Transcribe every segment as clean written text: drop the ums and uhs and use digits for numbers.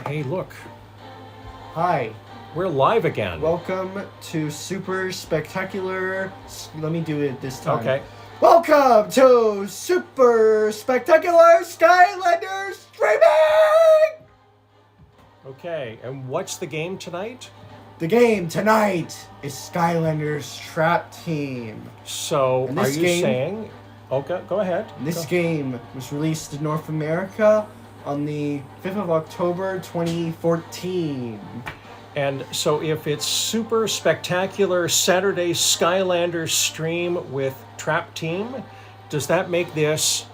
Hey, look, Hi, we're live again. welcome to Super Spectacular. Let me do it this time. Okay. Welcome to Super Spectacular Skylanders streaming! Okay, and what's the game tonight? The game tonight is Skylanders Trap Team. So, And are this you game- saying... Okay, go ahead. This Go. game was released in North America on the 5th of October 2014. And so if it's Super Spectacular Saturday Skylanders stream with Trap Team, does that make this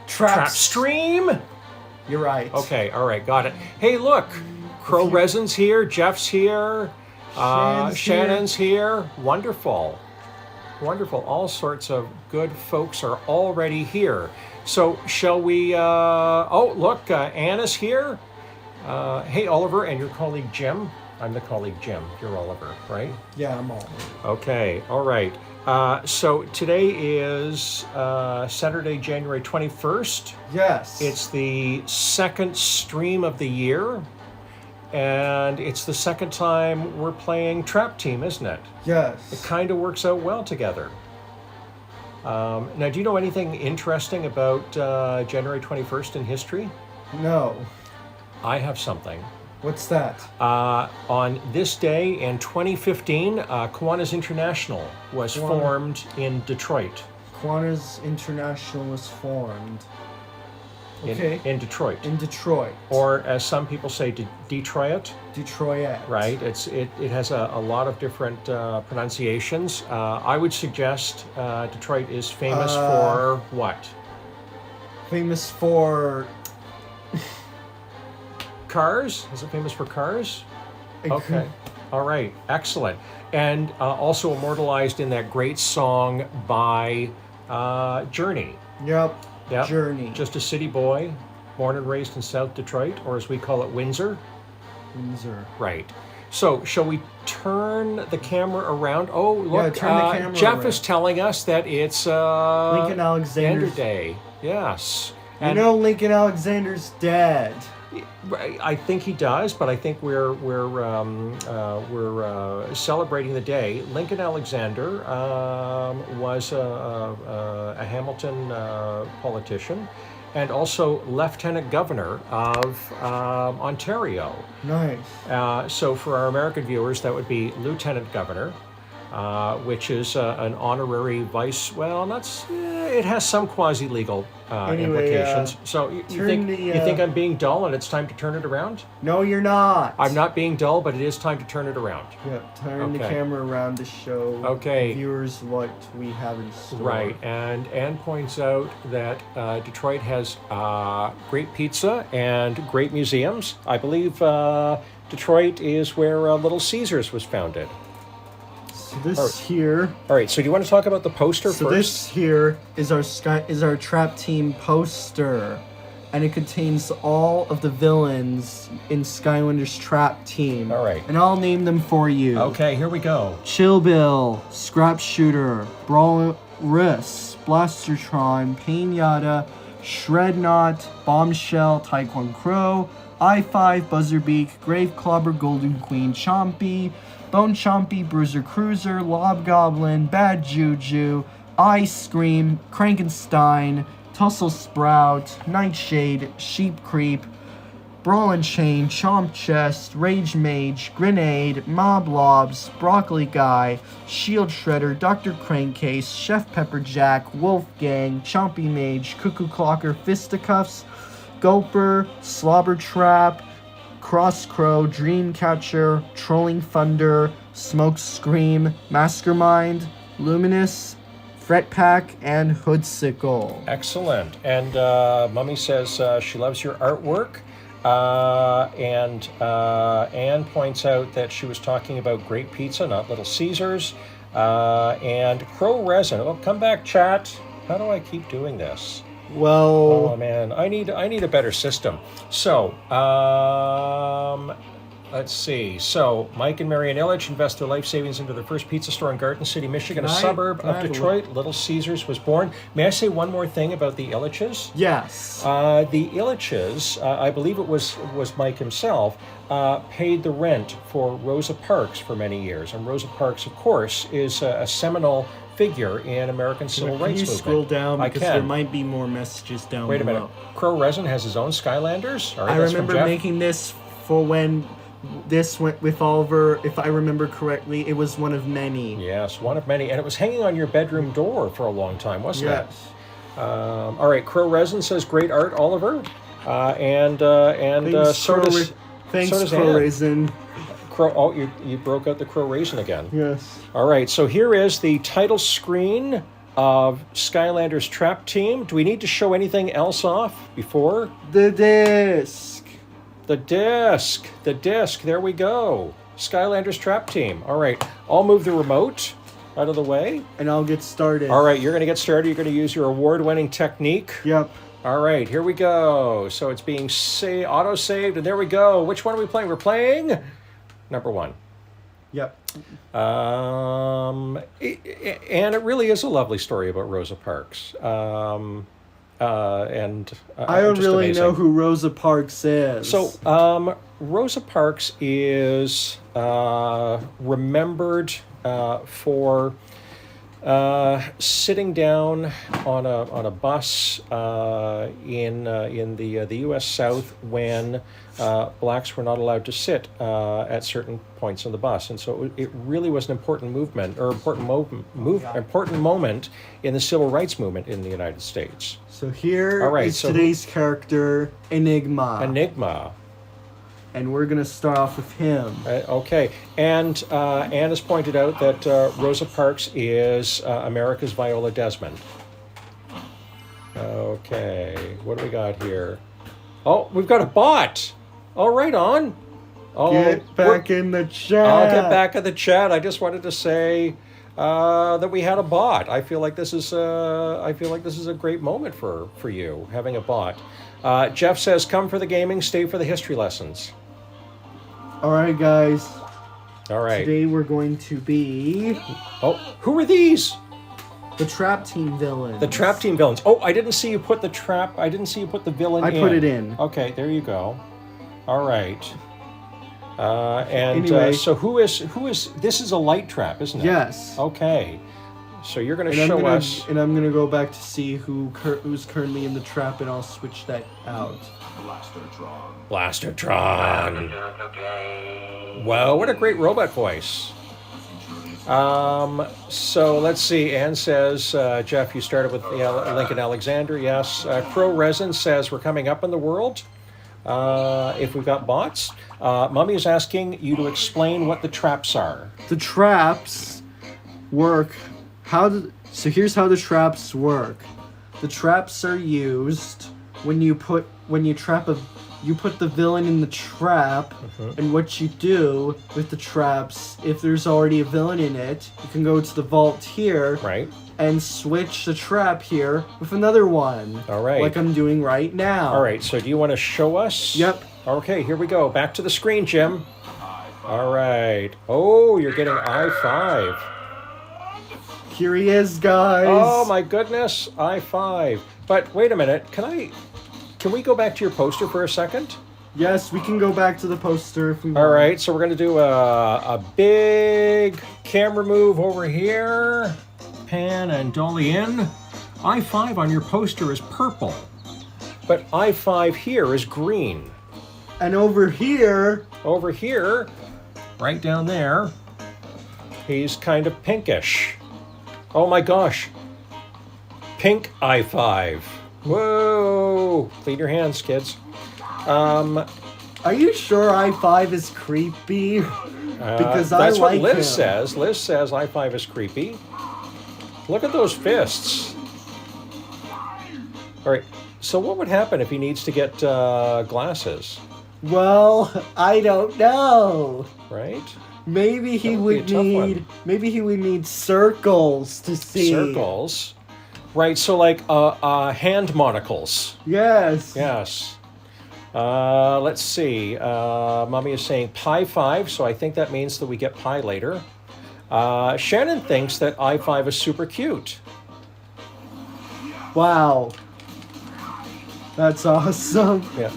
Trap Stream? You're right. Okay, all right, got it. Hey, look, Crow Resin's here, Jeff's here, Shannon's here. Wonderful. Wonderful. All sorts of good folks are already here. So shall we, oh, look, Anna's here. Hey, Oliver, and your colleague Jim. I'm the colleague Jim. You're Oliver, right? Yeah, I'm all. Okay, all right. So today is Saturday, January 21st. Yes. It's the second stream of the year. And it's the second time we're playing Trap Team, isn't it? Yes. It kind of works out well together. Now, do you know anything interesting about January 21st in history? No. I have something. What's that? On this day in 2015, Kiwanis International was formed in Detroit. Kiwanis International was formed. Okay. In Detroit. In Detroit. Or as some people say, Detroit. Detroit. Right. It has a lot of different pronunciations. I would suggest Detroit is famous for what? Famous for... Cars? Is it famous for cars? Okay. All right. Excellent. And also immortalized in that great song by Journey. Yep. Yep. Journey. Just a city boy, born and raised in South Detroit, or as we call it, Windsor. Windsor. Right. So, shall we turn the camera around? Oh, look, turn the camera Jeff around. is telling us that it's Lincoln Alexander's Day. Yes. You know Lincoln Alexander's dead. I think he does, but I think we're celebrating the day. Lincoln Alexander was a Hamilton politician, and also lieutenant governor of Ontario. Nice. So for our American viewers, that would be lieutenant governor. Which is an honorary vice. Well, it has some quasi-legal implications. So you think I'm being dull and it's time to turn it around? No, you're not. I'm not being dull, but it is time to turn it around. Yep, turn the camera around to show viewers what we have in store. Right, and Anne points out that Detroit has great pizza and great museums. I believe Detroit is where Little Caesars was founded. So this here. All right. So do you want to talk about the poster first? So this here is our Trap Team poster, and it contains all of the villains in Skylanders Trap Team. All right. And I'll name them for you. Okay. Here we go. Chill Bill, Scrap Shooter, Brawlrus, Blastertron, Pinata, Shredknot, Bombshell, Taekwon Crow, I-5, Buzzerbeak, Graveclobber, Golden Queen, Chompy, Bone Chompy, Bruiser Cruiser, Lobgoblin, Bad Juju, Ice Scream, Krankenstein, Tussle Sprout, Nightshade, Sheep Creep, Brawlin' Chain, Chomp Chest, Rage Mage, Grenade, Mob Lobs, Broccoli Guy, Shield Shredder, Dr. Crankcase, Chef Pepperjack, Wolfgang, Chompy Mage, Cuckoo Clocker, Fisticuffs, Gulper, Slobber Trap, Cross Crow, Dreamcatcher, Trolling Thunder, Smoke Scream, Mastermind, Luminous, Fret Pack, and Hoodsicle. Excellent. And Mummy says she loves your artwork. And Anne points out that she was talking about great pizza, not Little Caesars. And Crow Resin. Oh, come back, chat. How do I keep doing this? Well, oh man, I need a better system. So, Let's see. So, Mike and Marian Illich invest their life savings into their first pizza store in Garden City, Michigan, a suburb of Detroit. Little Caesars was born. May I say one more thing about the Illiches? Yes. The Illiches, I believe it was Mike himself, paid the rent for Rosa Parks for many years. And Rosa Parks, of course, is a seminal figure in American civil rights movement. Can you scroll down, because there can. might be more messages down Wait a below. minute. Crow Resin has his own Skylanders? All right, I that's from remember Jeff. making this for when this went with Oliver. If I remember correctly, it was one of many. Yes, one of many. And it was hanging on your bedroom door for a long time, wasn't it? Yes. All right, Crow Resin says, great art, Oliver. Thanks, So does Crow Ann. Raisin. Crow, oh, you broke out the Crow Raisin again. Yes. All right, so here is the title screen of Skylanders Trap Team. Do we need to show anything else off before? The disc. The disc, there we go. Skylanders Trap Team. All right, I'll move the remote out of the way. And I'll get started. All right, you're going to get started. You're going to use your award-winning technique. Yep. All right, here we go. So it's being auto-saved, and there we go. Which one are we playing? We're playing number 1. Yep. And it really is a lovely story about Rosa Parks. I don't just really amazing. know who Rosa Parks is. So, Rosa Parks is remembered for sitting down on a bus in the U.S. South when blacks were not allowed to sit at certain points on the bus, and so it really was an important movement or important moment in the civil rights movement in the United States. So here All right, is so today's character, Enigma. Enigma. And we're going to start off with him. Okay, and Anne has pointed out that Rosa Parks is America's Viola Desmond. Okay, what do we got here? Oh, we've got a bot. Oh, right on. Oh, Get back in the chat. I'll get back in the chat. I just wanted to say that we had a bot. I feel like this is a great moment for you having a bot. Jeff says, "Come for the gaming, stay for the history lessons." All right, guys. All right. Today we're going to be Oh, who are these? the Trap Team villains. The Trap Team villains. Oh, I didn't see you put the trap. I didn't see you put the villain in. I put it in. Okay, there you go. All right. Anyway. So who is this is a light trap, isn't it? Yes. Okay. So you're going to And show us. And I'm gonna go back to see who's currently in the trap, and I'll switch that out. Blastertron. Wow, what a great robot voice. So let's see. Anne says, Jeff, you started with Lincoln Alexander. Yes. Crow Resin says, we're coming up in the world. If we've got bots. Mummy is asking you to explain what the traps are. The traps work. So here's how the traps work. The traps are used when you put the villain in the trap, and what you do with the traps, if there's already a villain in it, you can go to the vault here, Right. and switch the trap here with another one. All right. Like I'm doing right now. All right, so do you want to show us? Yep. Okay, here we go. Back to the screen, Jim. All right. Oh, you're getting I-5. Here he is, guys. Oh, my goodness. I-5. But wait a minute. Can we go back to your poster for a second? Yes, we can go back to the poster if we want. All right, so we're going to do a big camera move over here. Pan and dolly in. I-5 on your poster is purple. But I-5 here is green. And over here, right down there, he's kind of pinkish. Oh my gosh. Pink I-5. Whoa. Clean your hands, kids. are you sure I-5 is creepy? Because I that's what like Liz him. says. Liz says I-5 is creepy. Look at those fists. All right. So what would happen if he needs to get glasses? Well, I don't know. Right? Maybe he That would would be a tough need. one. Maybe he would need circles to see. Circles. Right. So like hand monocles. Yes. Yes. Let's see. Mommy is saying Pi 5, so I think that means that we get Pi later. Shannon thinks that I5 is super cute. Wow. That's awesome. Yeah.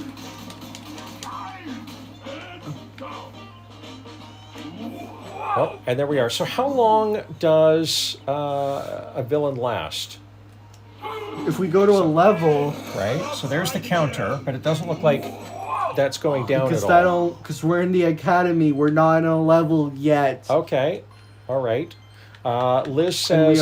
Oh, and there we are. So how long does a villain last? If we go to a level, Right? So there's the counter, but it doesn't look like that's going down because at all. because we're in the academy, we're not in a level yet. Okay. All right. Liz says...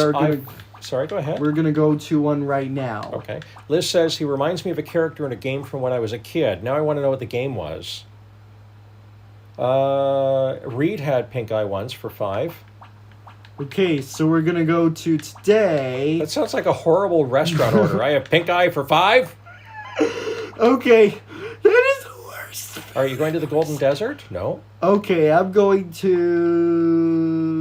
Sorry, go ahead. We're gonna go to one right now. Okay. Liz says, he reminds me of a character in a game from when I was a kid. Now I want to know what the game was. Reed had pink eye once for 5. Okay, so we're gonna go to today. That sounds like a horrible restaurant order. I have pink eye for 5? Okay, that is the worst. Are you going to the Golden Desert? No. Okay, I'm going to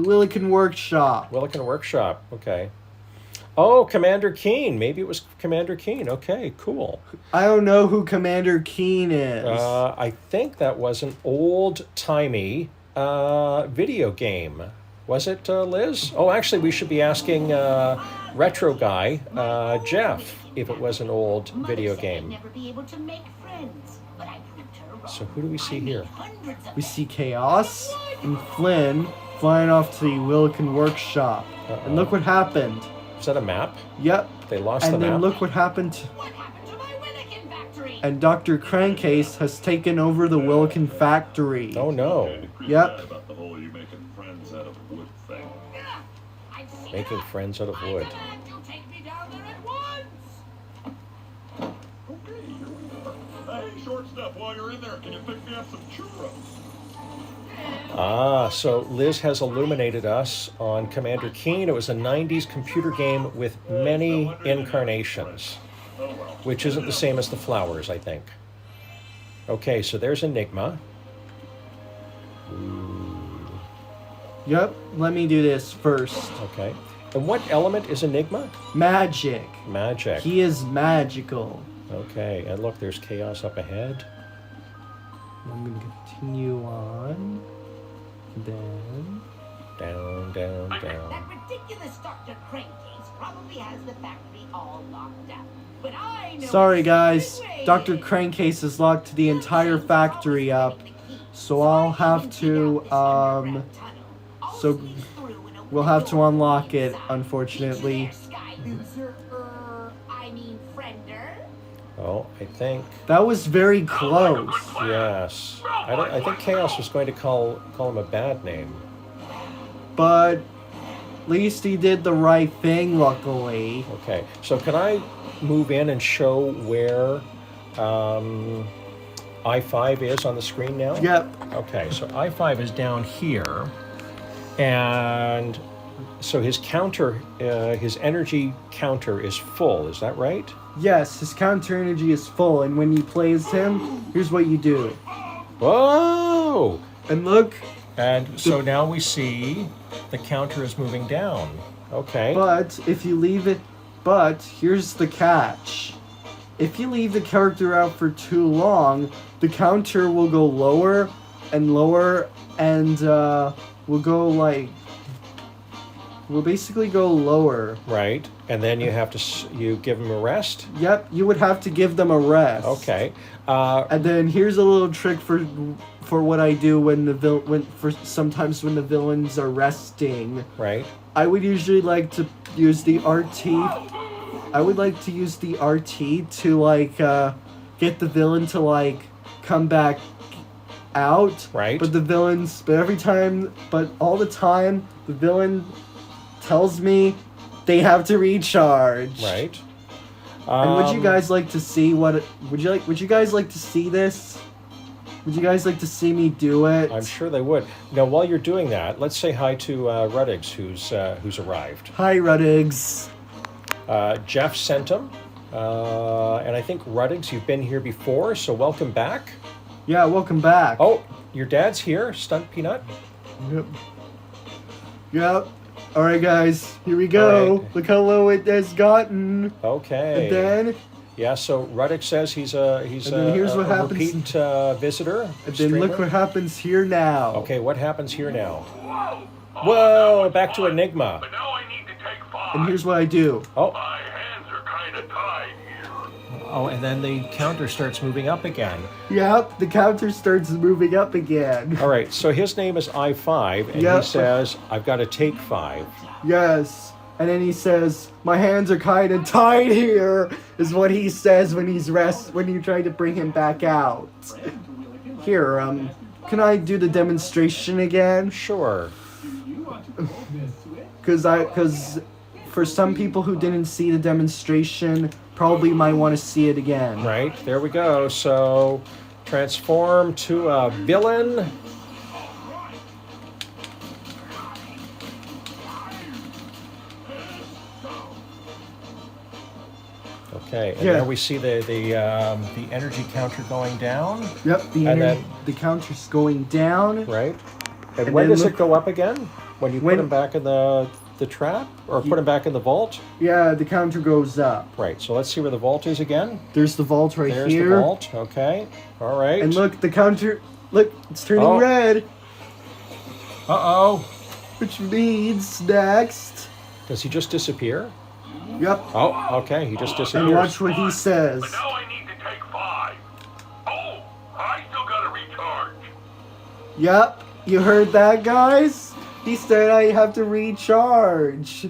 Willikin Workshop. Willikin Workshop. Okay. Oh, Commander Keen. Maybe it was Commander Keen. Okay, cool. I don't know who Commander Keen is. I think that was an old-timey video game. Was it, Liz? Oh, actually, we should be asking retro guy, Jeff, if it was an old video game. So who do we see here? We see Chaos and Flynn flying off to the Willikin Workshop. And look what happened. Is that a map? Yep. They lost the And then map. look what happened. And Dr. Crankcase has taken over the Willikin factory. Oh no. Yep. About the whole you making friends out of wood thing. Making friends out of wood. Hey, short step, while you're in there, can you pick me up some churros? Ah, so Liz has illuminated us on Commander Keen. It was a 90s computer game with many incarnations, which isn't the same as the flowers, I think. Okay, so there's Enigma. Yep. Let me do this first. Okay. And what element is Enigma? Magic. Magic. He is magical. Okay, and look, there's chaos up ahead. I'm going to continue on. Then... Down, down, That down. ridiculous Dr. Crankcase probably has the factory all locked up. But I know Sorry a guys, secret way Dr. in. Crankcase has locked the entire factory up. So I'll have to, so we'll have to unlock it, unfortunately. Oh, I think, That was very close. yes. I think Chaos was going to call him a bad name. But at least he did the right thing, luckily. Okay, so can I move in and show where I5 is on the screen now? Yep. Okay, so I5 is down here, and so his counter, his energy counter is full, is that right? Yes, his counter energy is full, and when you play as him, here's what you do. Whoa! And look, And so now we see the counter is moving down. Okay. but if you leave it, but here's the catch. If you leave the character out for too long, the counter will go lower and lower, and will go like, will basically go lower. Right. And then you have to, you give him a rest? Yep, you would have to give them a rest. Okay. And then here's a little trick for what I do when sometimes when the villains are resting. Right. I would usually like to use the RT. I would like to use the RT to like get the villain to like come back out. Right. But all the time the villain tells me they have to recharge. Right. And would you guys like to see would you guys like to see this? Would you guys like to see me do it? I'm sure they would. Now, while you're doing that, let's say hi to Ruddigs, who's arrived. Hi, Ruddigs. Jeff sent him, and I think Ruddigs, you've been here before, so welcome back. Yeah, welcome back. Oh, your dad's here, Stunt Peanut. Yep. Alright guys, here we go. All right. Look how low it has gotten. Okay. And then Yeah, so Ruddick says he's a then here's what happens- repeat visitor. And then look streamer. what happens here now. Okay, what happens here now? Whoa! Whoa, back to Enigma. But now I need to take 5. And here's what I do. Oh, My hands are kind of tied here. oh, and then the counter starts moving up again. Yep, the counter starts moving up again. All right, so his name is I5, and Yep. he says, I've got to take 5. Yes. And then he says, my hands are kind of tied here, is what he says when when you try to bring him back out. Here, can I do the demonstration again? Sure. Because for some people who didn't see the demonstration, probably might want to see it again. Right, there we go. So, transform to a villain. Okay, and Yeah. there we see the energy counter going down, Yep, the counter's going down. right? And And when then does look- it go up again? When you put When- him back in the trap? Or put him back in the vault? Yeah, the counter goes up. Right, so let's see where the vault is again. There's the vault right There's here. the vault, okay. All right. And look, the counter, look, it's turning Oh. red, Uh-oh. which means next. Does he just disappear? Yep, Oh, okay, he just disappears. and watch what he says. But now I need to take 5. Oh, I still gotta recharge. Yep, you heard that, guys? He said I have to recharge.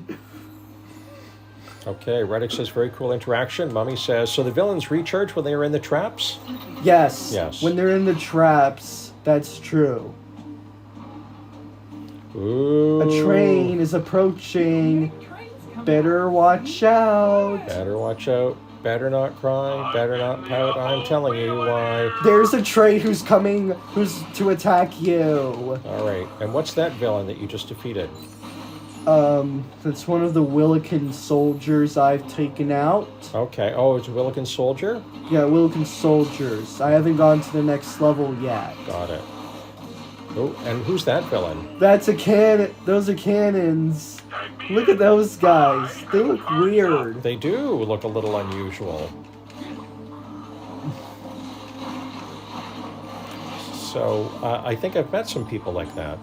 Okay, Reddick says very cool interaction. Mummy says, so the villains recharge when they are in the traps? Yes, Yes. when they're in the traps, that's true. Ooh. A train is approaching. Better watch out. Better watch out. Better not cry. Better not pout. I'm telling you why. There's a train who's to attack you. All right, and what's that villain that you just defeated? That's one of the Willikin soldiers I've taken out. Okay, oh, it's a Willikin soldier? Yeah, Willikin soldiers. I haven't gone to the next level yet. Got it. Oh, and who's that villain? That's a cannon. Those are cannons. Look at those guys. They look weird. They do look a little unusual. So, I think I've met some people like that.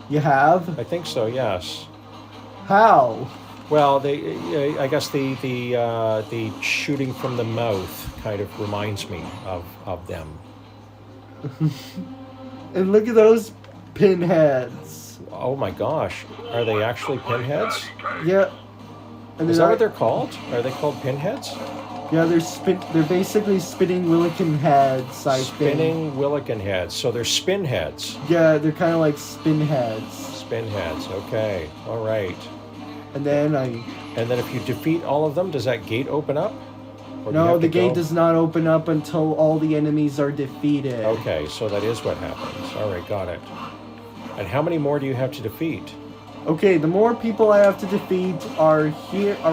You have? I think so, yes. How? Well, I guess the shooting from the mouth kind of reminds me of them. And look at those pinheads. Oh my gosh, are they actually pinheads? Yeah. And Is then that what they're called? Are they called pinheads? Yeah, they're basically spinning Willikin heads, I think. Spinning Willikin heads. So they're spin heads. Yeah, they're kind of like spin heads. Spin heads. Okay. All right. And then And then if you defeat all of them, does that gate open up? Or do you No, have the to gate go? does not open up until all the enemies are defeated. Okay, so that is what happens. All right, got it. And how many more do you have to defeat? Okay, the more people I have to defeat are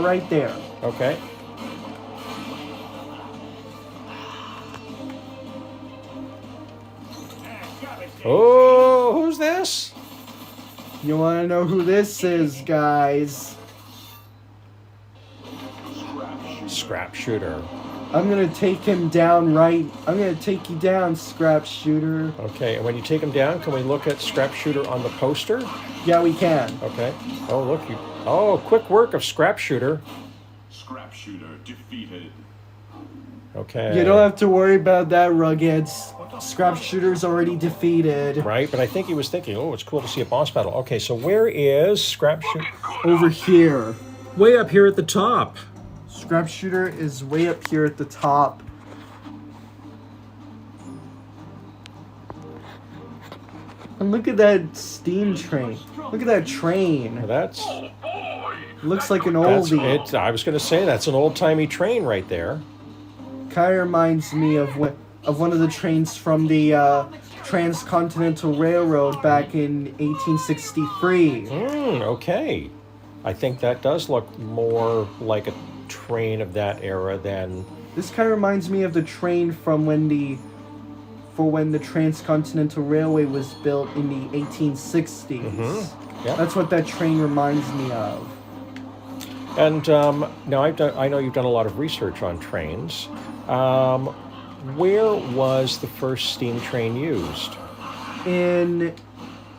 right there. Okay. Oh, who's this? You want to know who this is, guys? Scrap shooter. I'm gonna take him down I'm gonna take you down, Scrap Shooter. Okay, and when you take him down, can we look at Scrap Shooter on the poster? Yeah, we can. Okay. Oh, look. Oh, quick work of Scrap Shooter. Scrap shooter defeated. Okay. You don't have to worry about that, Ruggeds. Scrap Shooter's already defeated. Right, but I think he was thinking, oh, it's cool to see a boss battle. Okay, so where is Scrap Shooter? Over here. Way up here at the top. Scrap Shooter is way up here at the top. And look at that steam train. Look at that train. That's Looks like an that's oldie. it. I was going to say that's an old-timey train right there. Kind of reminds me of one of the trains from the Transcontinental Railroad back in 1863. Okay. I think that does look more like a train of that era than... This kind of reminds me of the train from when the Transcontinental Railway was built in the 1860s. Yeah. That's what that train reminds me of. And now I know you've done a lot of research on trains. Where was the first steam train used? In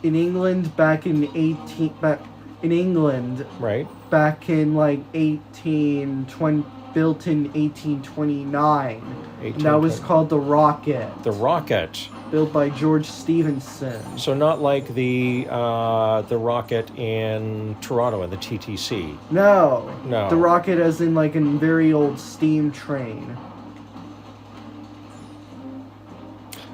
England back in 18 back in England Right. back in like 1820, built in 1829. And that was 1820. called the Rocket, The Rocket. built by George Stephenson. So not like the Rocket in Toronto in the TTC. No. No. The Rocket as in like a very old steam train.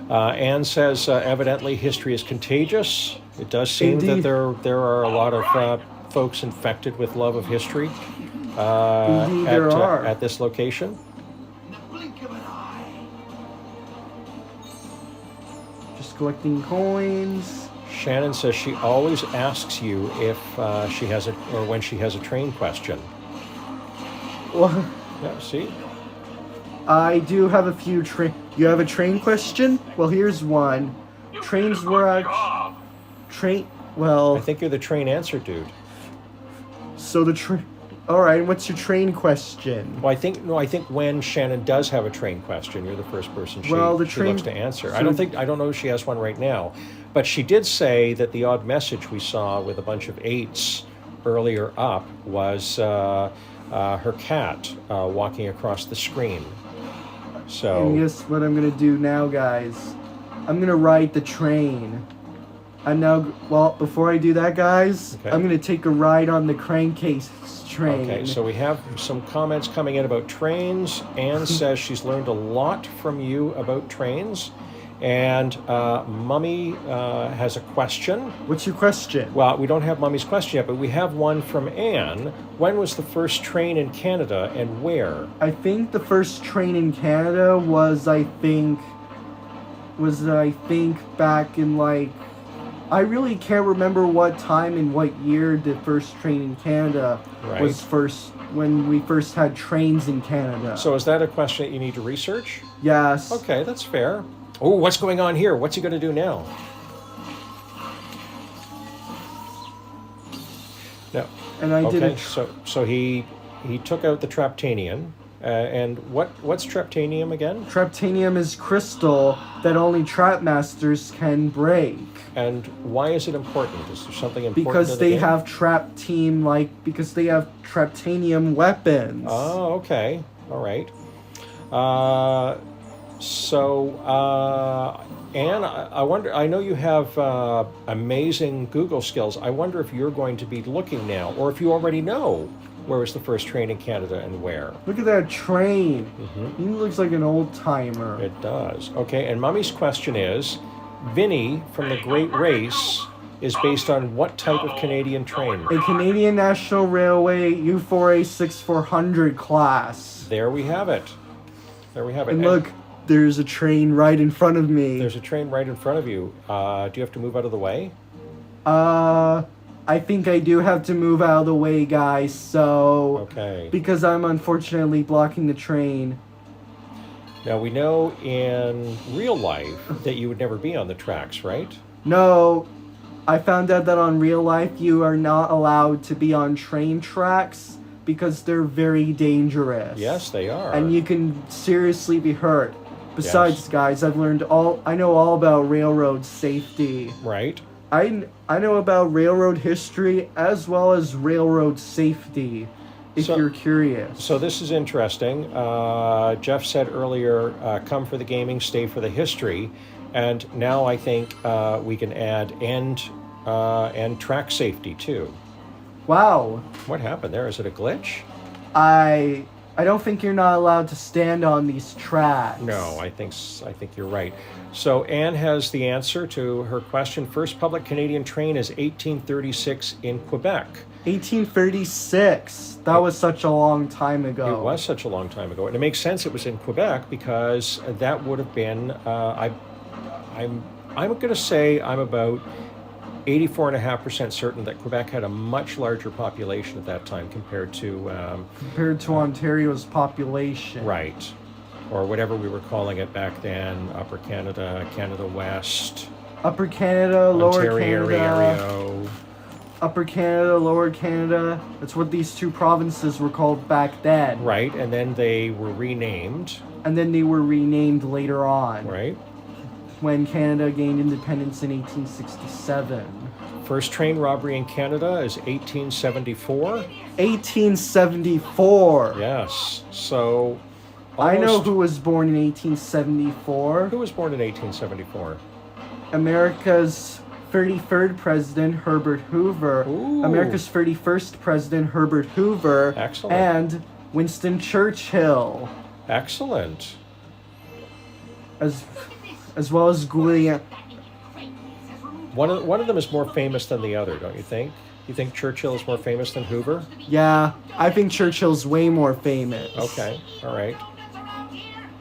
Anne says, evidently history is contagious. It does seem that Indeed. there are a lot of folks infected with love of history Indeed there are. at this location. In the blink of an eye. Just collecting coins. Shannon says she always asks you if she has when she has a train question. Well, Yeah, see? I do have a few train. You have a train question? Well, here's one. You Trains did a were good act- job. train. Well, I think you're the train answer dude. so the train. All right. What's your train question? Well, I think when Shannon does have a train question, you're the first person she Well, the she train- looks to answer. so- I don't know if she has one right now, but she did say that the odd message we saw with a bunch of 8s earlier up was her cat walking across the screen. So And guess what I'm gonna do now, guys? I'm gonna ride the train. I'm now. Well, before I do that, guys, Okay. I'm gonna take a ride on the crankcase train. okay, so we have some comments coming in about trains. Anne says she's learned a lot from you about trains, and Mummy has a question. What's your question? Well, we don't have Mummy's question yet, but we have one from Anne. When was the first train in Canada and where? I think the first train in Canada was I think back in like, I really can't remember what time and what year the first train in Canada Right. was first, when we first had trains in Canada. So is that a question that you need to research? Yes. Okay, that's fair. Oh, what's going on here? What's he going to do now? No. And I did Okay, a so he took out the Traptanium. And what's Traptanium again? Traptanium is crystal that only trap masters can break. And why is it important? Is there something important? Because in the they game? have because they have Traptanium weapons. Oh, okay. All right. Anne, I wonder, I know you have amazing Google skills. I wonder if you're going to be looking now, or if you already know where was the first train in Canada and where. Look at that train. Mhm. He looks like an old timer. It does. Okay, and Mummy's question is, Vinny from the Great Race is based on what type of Canadian train? A Canadian National Railway U4A 6400 class. There we have it. There we have it. And look, there's a train right in front of me. There's a train right in front of you. Do you have to move out of the way? I think I do have to move out of the way, guys, so... Okay. Because I'm unfortunately blocking the train. Now, we know in real life that you would never be on the tracks, right? No, I found out that on real life you are not allowed to be on train tracks because they're very dangerous. Yes, they are. And you can seriously be hurt. Besides, Yes. guys, I know all about railroad safety. Right? I know about railroad history as well as railroad safety, if So- you're curious. So this is interesting. Jeff said earlier, come for the gaming, stay for the history. And now I think we can add and track safety too. Wow. What happened there? Is it a glitch? I don't think you're not allowed to stand on these tracks. No, I think you're right. So Anne has the answer to her question. First public Canadian train is 1836 in Quebec. 1836. That was such a long time ago. It was such a long time ago, and it makes sense it was in Quebec because that would have been. I'm going to say I'm about 84.5% certain that Quebec had a much larger population at that time compared to Ontario's population. right, or whatever we were calling it back then. Upper Canada, Canada West, Upper Canada, Lower Ontario, Canada. Upper Canada, Lower Canada. That's what these two provinces were called back then. Right, and then they were renamed. And then they were renamed later on. Right. When Canada gained independence in 1867. First train robbery in Canada is 1874. 1874. Yes. So I know almost- who was born in 1874. Who was born in 1874? America's 33rd president, Herbert Hoover. Ooh. America's 31st president, Herbert Hoover. Excellent. And Winston Churchill. Excellent. As well as Guillaume. One of them is more famous than the other, don't you think? You think Churchill is more famous than Hoover? Yeah, I think Churchill's way more famous. Okay, all right.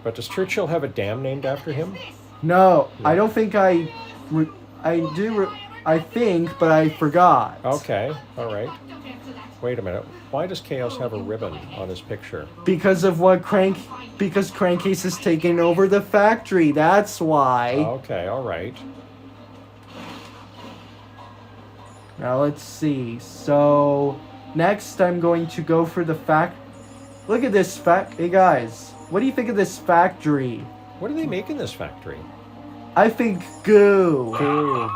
But does Churchill have a dam named after him? No, I don't think I think, but I forgot. Okay, all right. Wait a minute. Why does Chaos have a ribbon on his picture? Because Crankcase has taken over the factory, that's why. Okay, all right. Now let's see. So next I'm going to go for the Look at this Hey guys, what do you think of this factory? What do they make in this factory? I think goo. Ooh.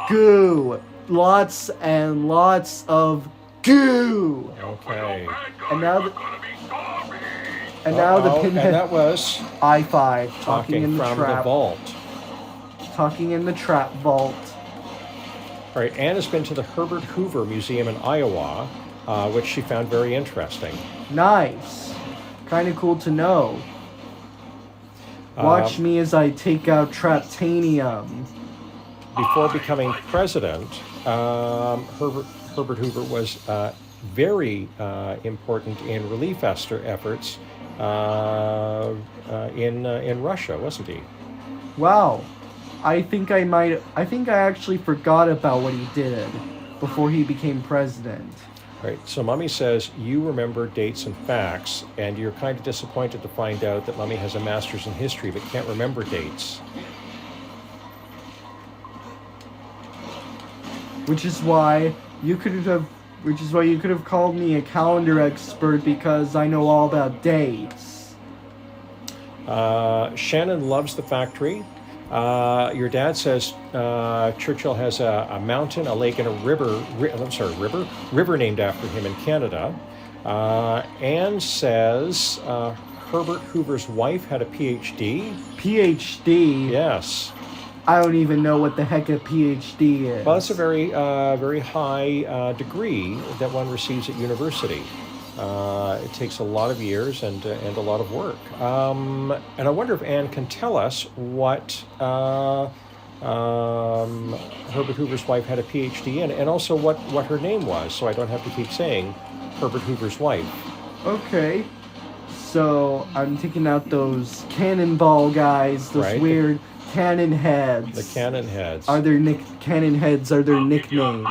Goo. Lots and lots of goo. Okay. And now the Uh-oh, pinhead and that was I-5 talking in the from trap. the vault. Talking in the trap vault. All right, Anne has been to the Herbert Hoover Museum in Iowa, which she found very interesting. Nice. Kind of cool to know. Watch me as I take out Traptanium. Before becoming president, Herbert Hoover was very important in relief efforts in Russia, wasn't he? Wow. I think I actually forgot about what he did before he became president. Right. So Mummy says you remember dates and facts, and you're kind of disappointed to find out that Mummy has a master's in history but can't remember dates. Which is why you could have called me a calendar expert, because I know all about dates. Shannon loves the factory. Your dad says Churchill has a mountain, a lake, and a river named after him in Canada. Anne says Herbert Hoover's wife had a PhD. PhD? Yes. I don't even know what the heck a PhD is. Well, it's a very high degree that one receives at university. It takes a lot of years and a lot of work. And I wonder if Anne can tell us what Herbert Hoover's wife had a PhD in, and also what her name was, so I don't have to keep saying Herbert Hoover's wife. Okay. So I'm taking out those cannonball guys, those Right. weird cannon heads. The Cannon Heads. Are their cannon heads are their nicknames.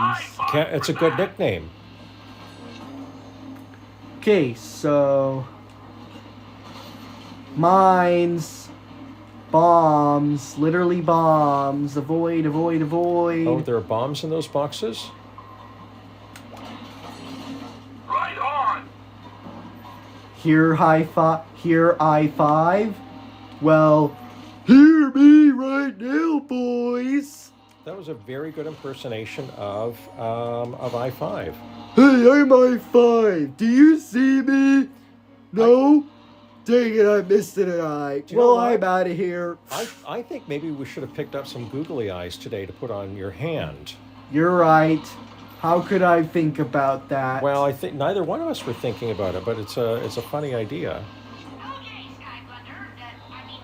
It's a good nickname. Okay, so mines, bombs, literally bombs. Avoid, avoid, avoid. Oh, there are bombs in those boxes? Right on! Here here I-5. Well, hear me right now, boys. That was a very good impersonation of I-5. Hey, I'm I-5. Do you see me? No? Dang it, I missed an eye. Do you know Well, what? I'm out of here. I think maybe we should have picked up some googly eyes today to put on your hand. You're right. How could I think about that? Well, I think neither one of us were thinking about it, but it's a funny idea. Okay, Skylander.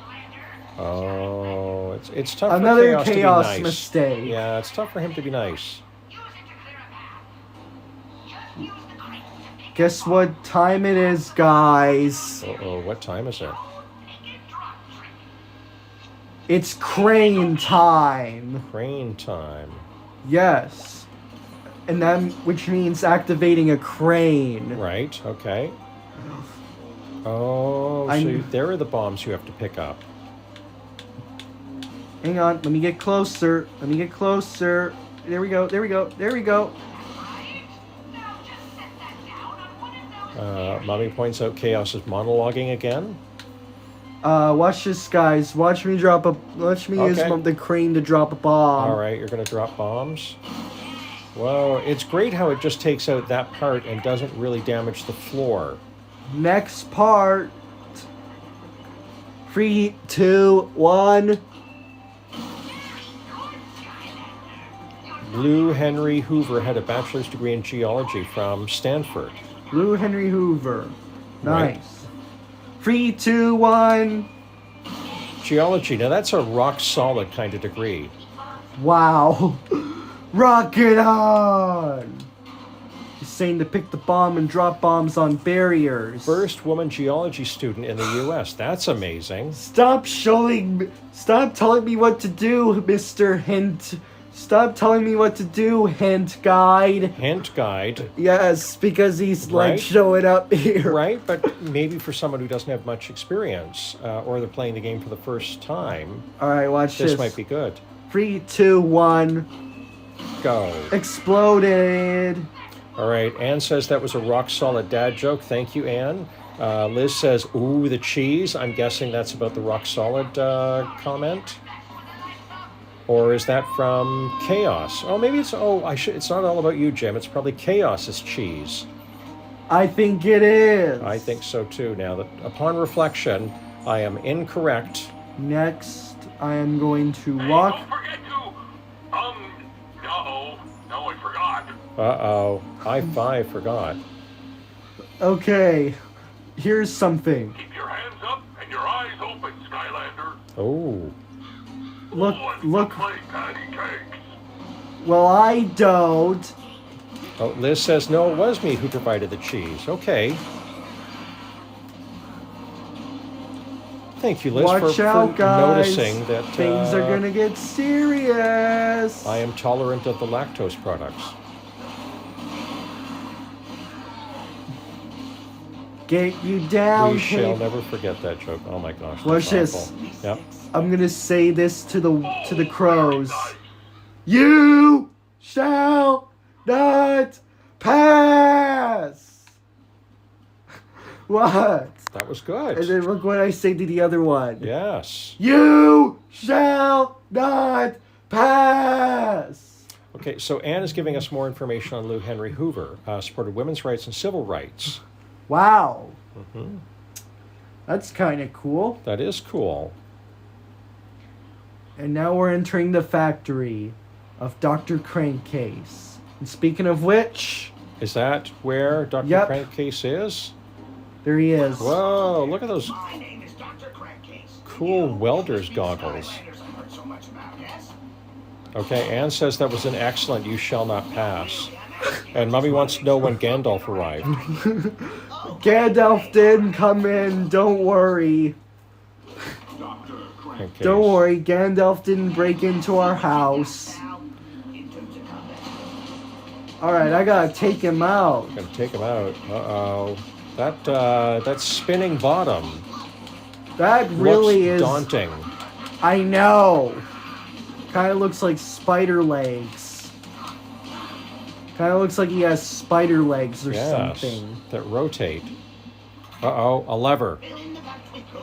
Lander. Oh, it's tough Another for Chaos chaos to be nice. mistake. Yeah, it's tough for him to be nice. Use it to clear a path. Just use the crate to pick Guess what time it is, guys? Uh-oh, what time is it? pick and drop trick. It's crane time. Crane time. Yes. And then, which means activating a crane. Right, okay. Oh, so there are the bombs you have to pick up. Hang on, let me get closer. Let me get closer. There we go, there we go, there we go. Mommy points out Chaos is monologuing again. Watch this, guys. Watch me use Okay. the crane to drop a bomb. All right, you're going to drop bombs. Whoa, it's great how it just takes out that part and doesn't really damage the floor. Next part. 3, 2, 1. Lou Henry Hoover had a bachelor's degree in geology from Stanford. Lou Henry Hoover. Right. Nice. 3, 2, 1. Geology, now that's a rock solid kind of degree. Wow. Rock it on! He's saying to pick the bomb and drop bombs on barriers. First woman geology student in the U.S. That's amazing. Stop telling me what to do, Mr. Hint. Stop telling me what to do, Hint Guide. Hint guide. Yes, because he's like Right. showing up here. Right, but maybe for someone who doesn't have much experience, or they're playing the game for the first time, Alright, watch this. this might be good. 3, 2, 1. Go. Exploded. All right, Anne says that was a rock-solid dad joke. Thank you, Anne. Liz says, ooh, the cheese. I'm guessing that's about the rock-solid comment. Or is that from Chaos? Oh, maybe it's, it's not all about you, Jim. It's probably Chaos's cheese. I think it is. I think so, too. Now, that upon reflection, I am incorrect. Next, I am going to Hey, walk. don't forget to, no, I forgot. Uh-oh. High five, forgot. Okay, here's something. Keep your hands up and your eyes open, Skylander. Oh. Look, Oh, and look. play patty cakes. Well, I don't. Oh, Liz says, no, it was me who provided the cheese. Okay. Thank you, Liz, Watch for out, guys. noticing that Things are gonna get serious. I am tolerant of the lactose products. Get you down, We shall Kate. never forget that joke. Oh my gosh. Watch that's this. awful. Yep. I'm gonna say this to the crows. Nice. You shall not pass. What? That was And good. then look what I say to the other one. Yes. You shall not pass. Okay, so Anne is giving us more information on Lou Henry Hoover, supported women's rights and civil rights. Wow. Mm-hmm. That's kind of cool. That is cool. And now we're entering the factory of Dr. Crankcase. And speaking of which, Is that where Dr. Yep. Crankcase is? there he is. Whoa, look at those My name is Dr. Crankcase. cool welder's goggles. Skylanders I've heard so much about, yes? Okay, Anne says that was an excellent you shall not pass. And Mummy wants to know when Gandalf arrived. Gandalf didn't come in, don't worry. Dr. Crank. Crankcase. Don't worry, Gandalf didn't break into our house. Now, into the combat. Alright, I gotta take him out. Gonna take him out. Uh-oh. That spinning bottom That really looks is. daunting. I know. Kind of looks like spider legs. Kind of looks like he has spider legs or Yes, something. that rotate. Uh-oh, a lever. Fill in the box with poo.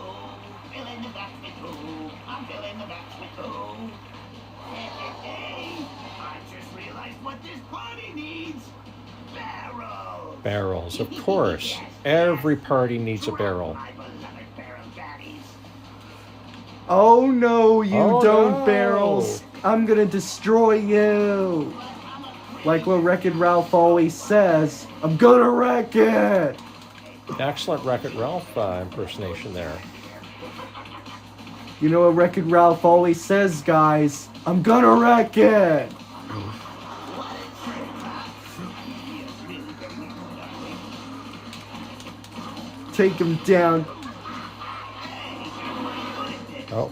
Fill in the box with poo. I'm filling the box with poo. Hey, I just realized what this party needs. Barrels. Barrels, of course. Every party needs a barrel. My beloved barrel daddies. Oh no, you Oh, don't, no. Barrels. I'm gonna destroy you. Like what Wreck-It Ralph always says, I'm gonna wreck it. Excellent Wreck-It Ralph impersonation there. You know what Wreck-It Ralph always says, guys? I'm gonna wreck it. Take him down. Oh.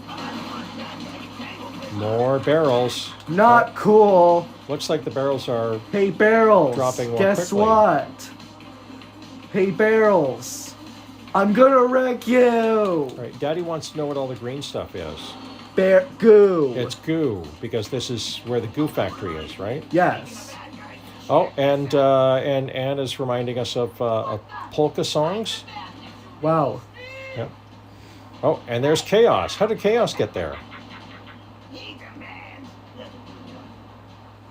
More barrels. Not cool. Looks like the barrels are... Hey, Barrels. Dropping more Guess quickly. what? Hey, Barrels. I'm gonna wreck you. All right, Daddy wants to know what all the green stuff is. Goo. It's goo, because this is where the goo factory is, right? Yes. Oh, and Anne is reminding us of polka songs. Wow. Yep. Oh, and there's Chaos. How did Chaos get there? He demands.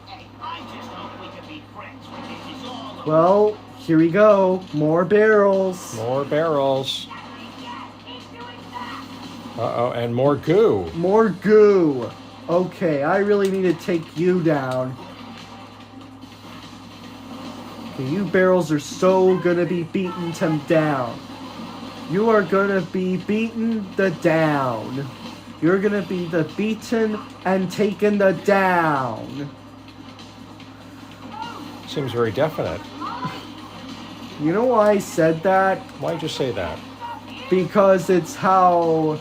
Hey, I just hope we can be friends when this is all over. Well, here we go. More barrels. More barrels. Uh-oh, and more goo. More goo. Okay, I really need to take you down. Okay, you barrels are so gonna be beaten to down. You are gonna be beaten the down. You're gonna be the beaten and taken the down. Seems very definite. You know why I said that? Why'd you say that? Because it's how...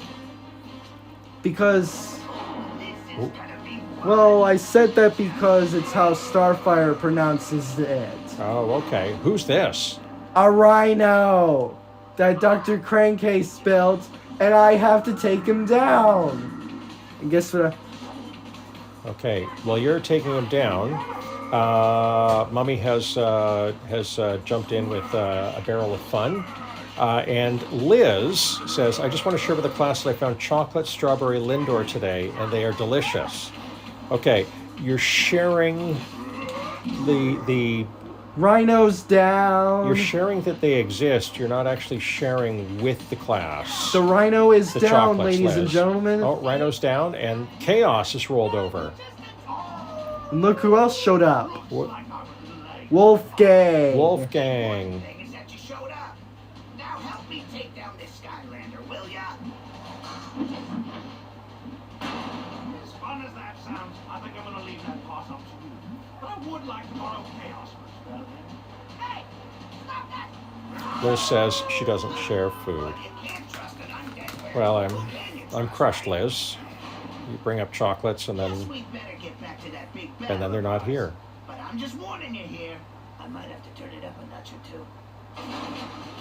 Because... This is gonna be Well, I said that because it's how Starfire pronounces it. Oh, okay. Who's this? A rhino that Dr. Crankcase built, and I have to take him down. And guess what? Okay. Well, you're taking him down. Mummy has jumped in with a barrel of fun. And Liz says, I just want to share with the class that I found chocolate strawberry Lindor today, and they are delicious. Okay, you're sharing the Rhino's down. you're sharing that they exist. You're not actually sharing with the class. The rhino is The down, chocolates, ladies and Liz. gentlemen. Oh, Rhino's down, and Chaos is rolled over. And look who else showed up. Wo- Wolfgang. Wolfgang. thing is that you showed up. Now help me take down this Skylander, will ya? As fun as that sounds, I think I'm gonna leave that toss up to you. But I would like to borrow Chaos for a spell. Hey, stop that! Liz says she doesn't share food. You can't trust an undead Well, werewolf, can you? I'm crushed, Liz. You bring up chocolates and Guess then we'd better get back to that big and then barrel they're of not ours. here. But I'm just warning you here. I might have to turn it up a notch or two.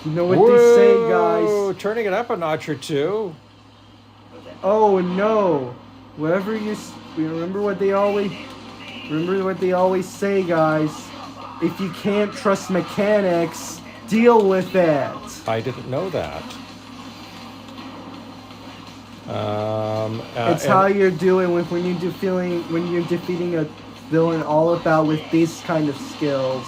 You know what they say, Whoa, guys. turning it up a notch or two. Oh no. Whatever you remember what they always say, guys. If you can't trust mechanics, deal with it. I didn't know that. It's how you're doing with when you're defeating a villain all about with these kind of skills.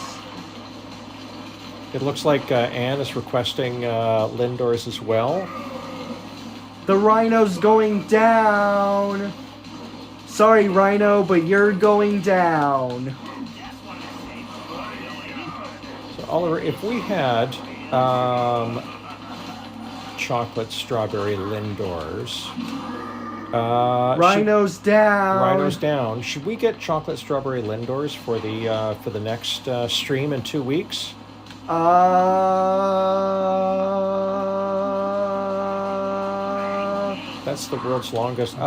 It looks like Anne is requesting Lindor's as well. The rhino's going down. Sorry, Rhino, but you're going down. So Oliver, if we had chocolate strawberry Lindor's, Rhino's down. Rhino's down. Should we get chocolate strawberry Lindor's for the next stream in 2 weeks? That's the world's longest.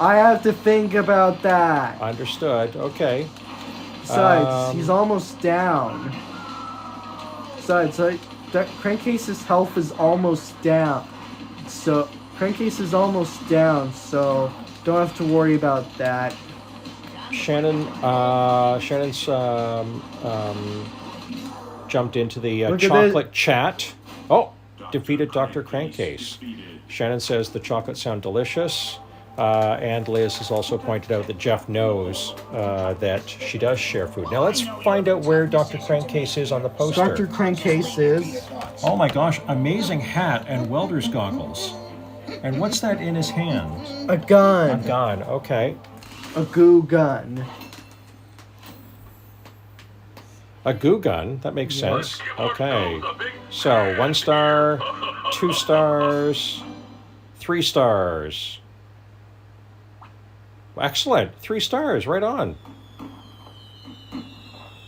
I have to think about that. Understood. Okay. Besides, he's almost down. Besides, that Crankcase's health is almost down. So, Crankcase is almost down, so don't have to worry about that. Shannon's jumped into the Look at chocolate chat. Oh, defeated Dr. Crankcase. Shannon says the chocolates sound delicious. And Liz has also pointed out that Jeff knows that she does share food. Now let's find out where Dr. Crankcase is on the poster. Dr. Crankcase is... Oh my gosh, amazing hat and welder's goggles. And what's that in his hand? a gun. A gun, okay. A goo gun. A goo gun, that makes sense. Okay. So 1 star, 2 stars, 3 stars. Excellent. 3 stars, right on.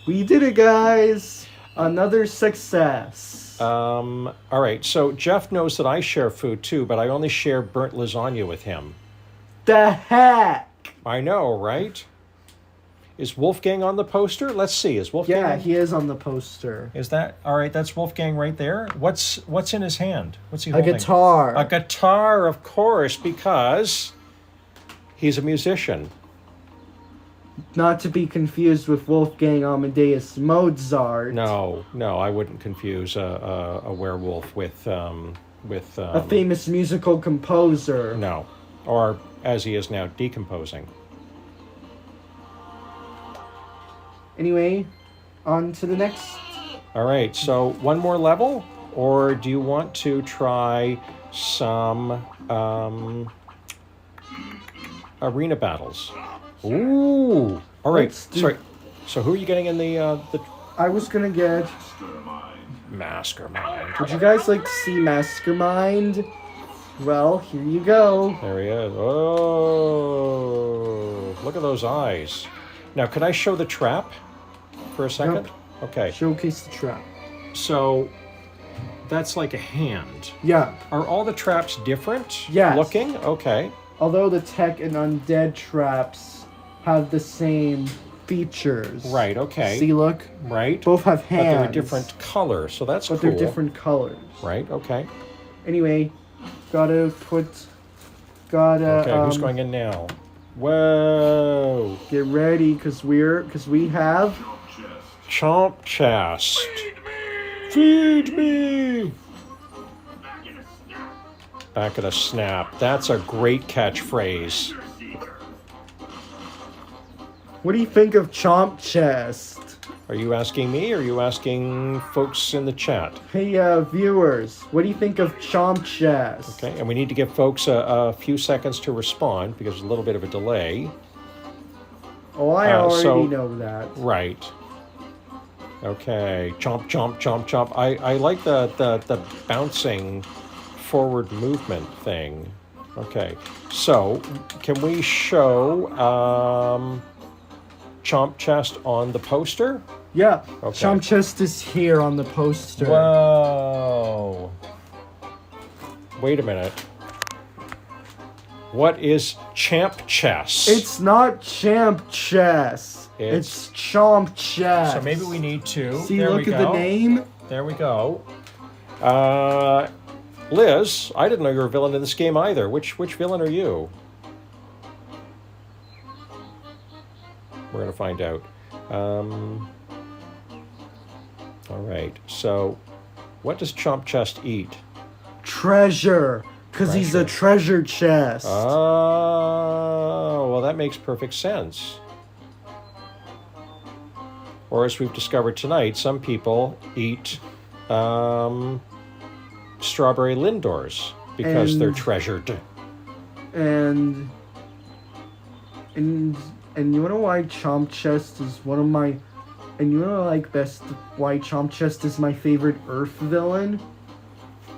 We did it, guys. Another success. All right, so Jeff knows that I share food too, but I only share burnt lasagna with him. The heck? I know, right? Is Wolfgang on the poster? Let's see. Is Wolfgang? Yeah, he is on the poster. Is that all right? That's Wolfgang right there. What's in his hand? What's he A holding? guitar. A guitar, of course, because he's a musician. Not to be confused with Wolfgang Amadeus Mozart. No, I wouldn't confuse a werewolf with A famous musical composer. no, or as he is now, decomposing. Anyway, on to the next. All right, so one more level, or do you want to try some arena battles? Ooh, all right. Let's do- Sorry. So who are you getting in the I was gonna get. Mastermind? Would you guys like to see Mastermind? Well, here you go. There he is. Oh, look at those eyes. Now, could I show the trap for a second? Nope. Okay. Showcase the trap. So that's like a hand. Yeah. Are all the traps different Yes. looking? Okay. Although the tech and undead traps have the same features. Right, okay. See, look. Right. Both have But hands. they're a different color, so that's But cool. they're different colors. Right, okay. Anyway, gotta. Okay, who's going in now? Whoa. Get ready, cause we have. Chomp chest. Feed me. Back at a snap. That's a great catchphrase. What do you think of Chomp Chest? Are you asking me or are you asking folks in the chat? Hey, viewers, what do you think of Chomp Chest? Okay, and we need to give folks a few seconds to respond because there's a little bit of a delay. Oh, I already so- know that. Right. Okay. Chomp, chomp, chomp, chomp. I like the bouncing forward movement thing. Okay. So, can we show Chomp Chest on the poster? Yeah, Okay. Chomp Chest is here on the poster. Whoa. Wait a minute. What is Champ Chest? It's not Champ Chest. It's Chomp Chest. So maybe we need to. See, there look we at go. the name. There we go. Liz, I didn't know you were a villain in this game either. Which villain are you? We're gonna find out. All right. So, what does Chomp Chest eat? Treasure. Because he's a treasure chest. Oh, well, that makes perfect sense. Or as we've discovered tonight, some people eat strawberry Lindors because they're And- treasured. And you wanna why Chomp Chest is one of my and you wanna why Chomp Chest is my favorite Earth villain?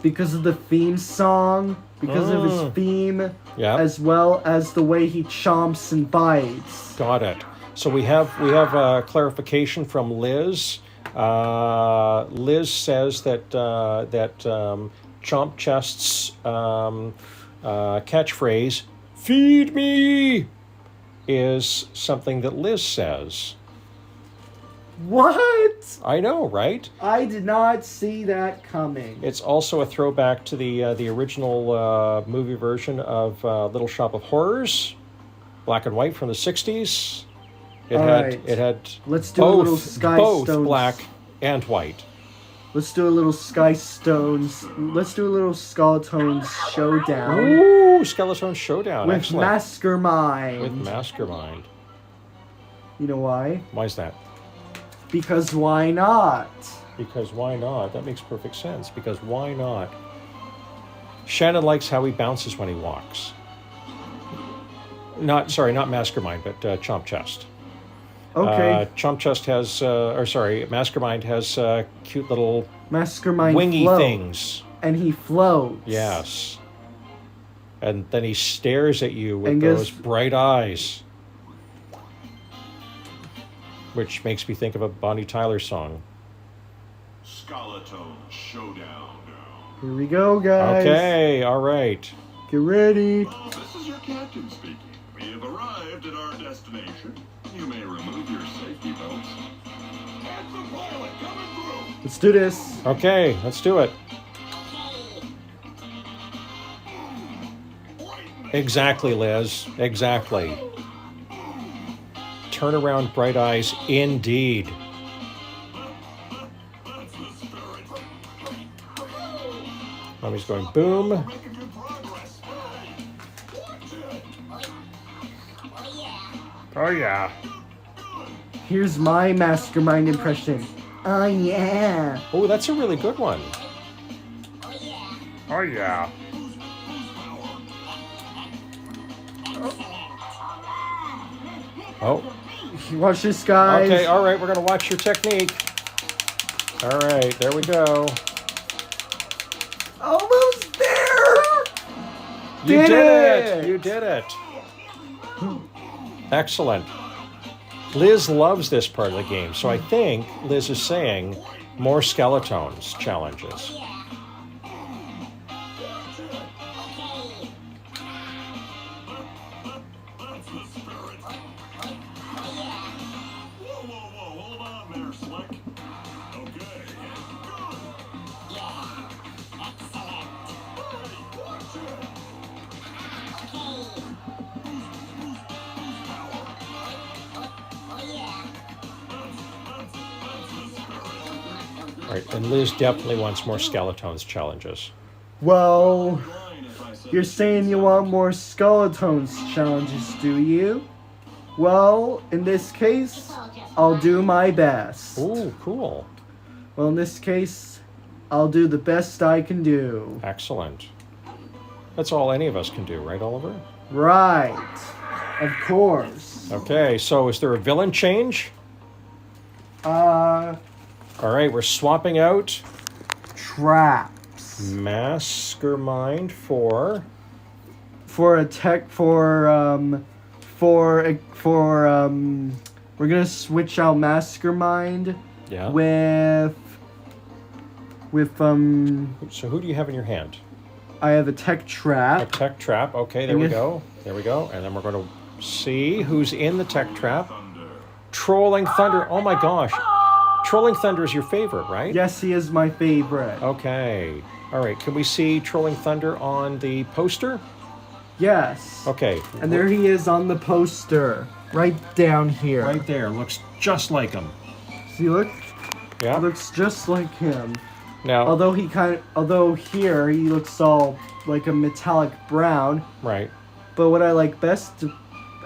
Because of the theme song, because of his theme, Yeah. as well as the way he chomps and bites. Got it. So we have clarification from Liz. Liz says that Chomp Chest's catchphrase "Feed me" is something that Liz says. What? I know, right? I did not see that coming. It's also a throwback to the original movie version of Little Shop of Horrors, black and white from the '60s. It Alright. had Let's do a little Sky both Stones. black and white. Let's do a little Sky Stones. Let's do a little Skeletones showdown Ooh, Skeleton Showdown! with Excellent. Mastermind. With Mastermind. You know why? Why is that? Because why not? Because why not? That makes perfect sense. Because why not? Shannon likes how he bounces when he walks. Not Mastermind, but Chomp Chest. Okay, Chomp Chest has, Mastermind has cute little Mastermind wingy floats, things. and he floats. Yes. And then he stares at you with And those guess- bright eyes. Which makes me think of a Bonnie Tyler song. Skeleton Showdown. Here we go, guys. Okay, all right. Get ready. This is your captain speaking. We have arrived at our destination. You may remove your safety belts. Captain Pilot coming through. Let's do this. Okay, let's do it. Exactly, Liz. Exactly. Turn around, Bright Eyes, indeed. That's the spirit. Mommy's going boom. Making good progress. Hey, watch it. Oh, yeah. Here's my mastermind impression. Oh yeah. Oh, that's a really good one. Oh, yeah. Oh, Watch this, guys. okay, all right, we're going to watch your technique. All right, there we go. Almost there. You Did did it! You did it. Excellent. Liz loves this part of the game, so I think Liz is saying more Skeletons challenges. That's the spirit. Whoa, hold on there, Slick. Okay. Good. Hey, watch it. All right, and Liz definitely wants more Skeletons challenges. Well, Fine if I said you're saying you want more Skeletons challenges, do you? Well, in this case, I'll do my best. Ooh, cool. Well, in this case, I'll do the best I can do. Excellent. That's all any of us can do, right, Oliver? Right. Of course. Okay, so is there a villain change? All right, we're swapping out Traps. Mastermind for... For a tech, we're gonna switch out Mastermind Yeah. with, So who do you have in your hand? I have a tech A trap. tech trap. Okay, there we Yes. go. There we go. And then we're going to see who's in the tech trap. thunder. Trolling Thunder. Oh my gosh. Trolling Thunder is your favorite, right? Yes, he is my favorite. Okay. All right. Can we see Trolling Thunder on the poster? Yes. Okay. And there he is on the poster, right down here. Right there. Looks just like him. See, look, Yeah. looks just like him. Now, Although here he looks all like a metallic brown. right. But what I like best,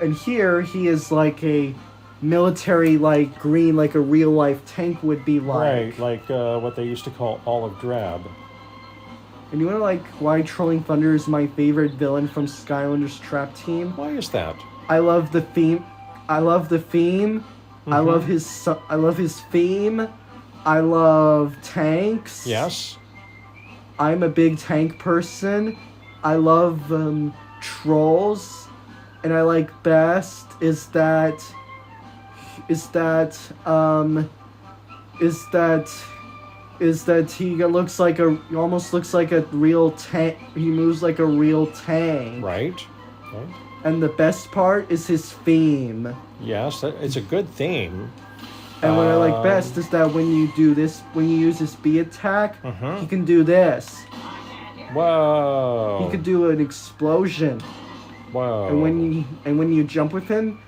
and here he is like a military, like green, like a real life tank would be like. Right. Like what they used to call olive drab. And you wanna like why Trolling Thunder is my favorite villain from Skylanders Trap Team? Why is that? I love the theme. I love the theme. I love I love his theme. I love tanks. Yes. I'm a big tank person. I love trolls, and I like best is that he looks like he almost looks like a real tank. He moves like a real tank. Right. Right. And the best part is his theme. Yes. It's a good theme. And what I like best is that when you use this B attack, he can do this. Whoa. He could do an explosion. Whoa. And when you jump with him,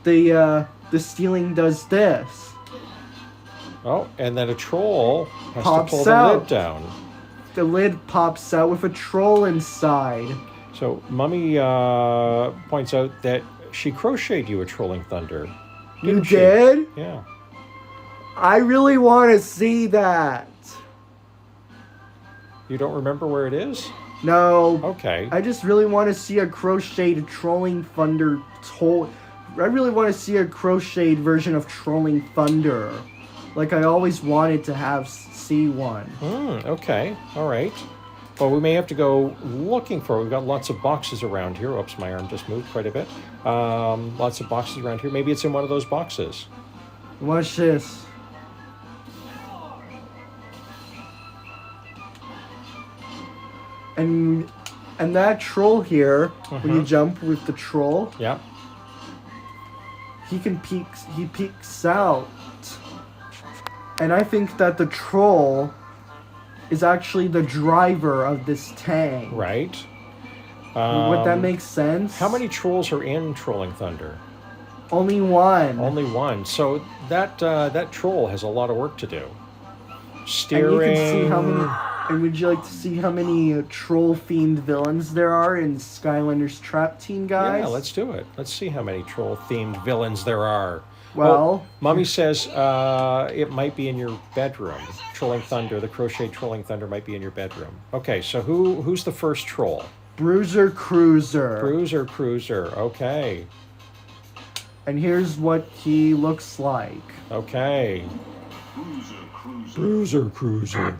the ceiling does this. Oh, and then a troll has Pops to pull the out. lid down. The lid pops out with a troll inside. So Mummy points out that she crocheted you a Trolling Thunder. You Didn't she? did? Yeah. I really want to see that. You don't remember where it is? No. Okay. I just really want to see a crocheted Trolling Thunder I really want to see a crocheted version of Trolling Thunder. Like I always wanted to see one. Okay. All right. Well, we may have to go looking for it. We've got lots of boxes around here. Oops, my arm just moved quite a bit. Lots of boxes around here. Maybe it's in one of those boxes. Watch this. And that troll here, when you jump with the troll, Yeah. he peeks out. And I think that the troll is actually the driver of this tank. Right. Would that make sense? How many trolls are in Trolling Thunder? Only one. Only one. So that troll has a lot of work to do. And Steering. you can see how many. And would you like to see how many troll-themed villains there are in Skylanders Trap Team, guys? Yeah, let's do it. Let's see how many troll-themed villains there are. Well, Mommy says it might be in your bedroom. Trolling Thunder, the Crochet Trolling Thunder might be in your bedroom. Okay, so who's the first troll? Bruiser Cruiser. Bruiser Cruiser. Okay. And here's what he looks like. Okay. Cruiser, cruiser. Bruiser Cruiser.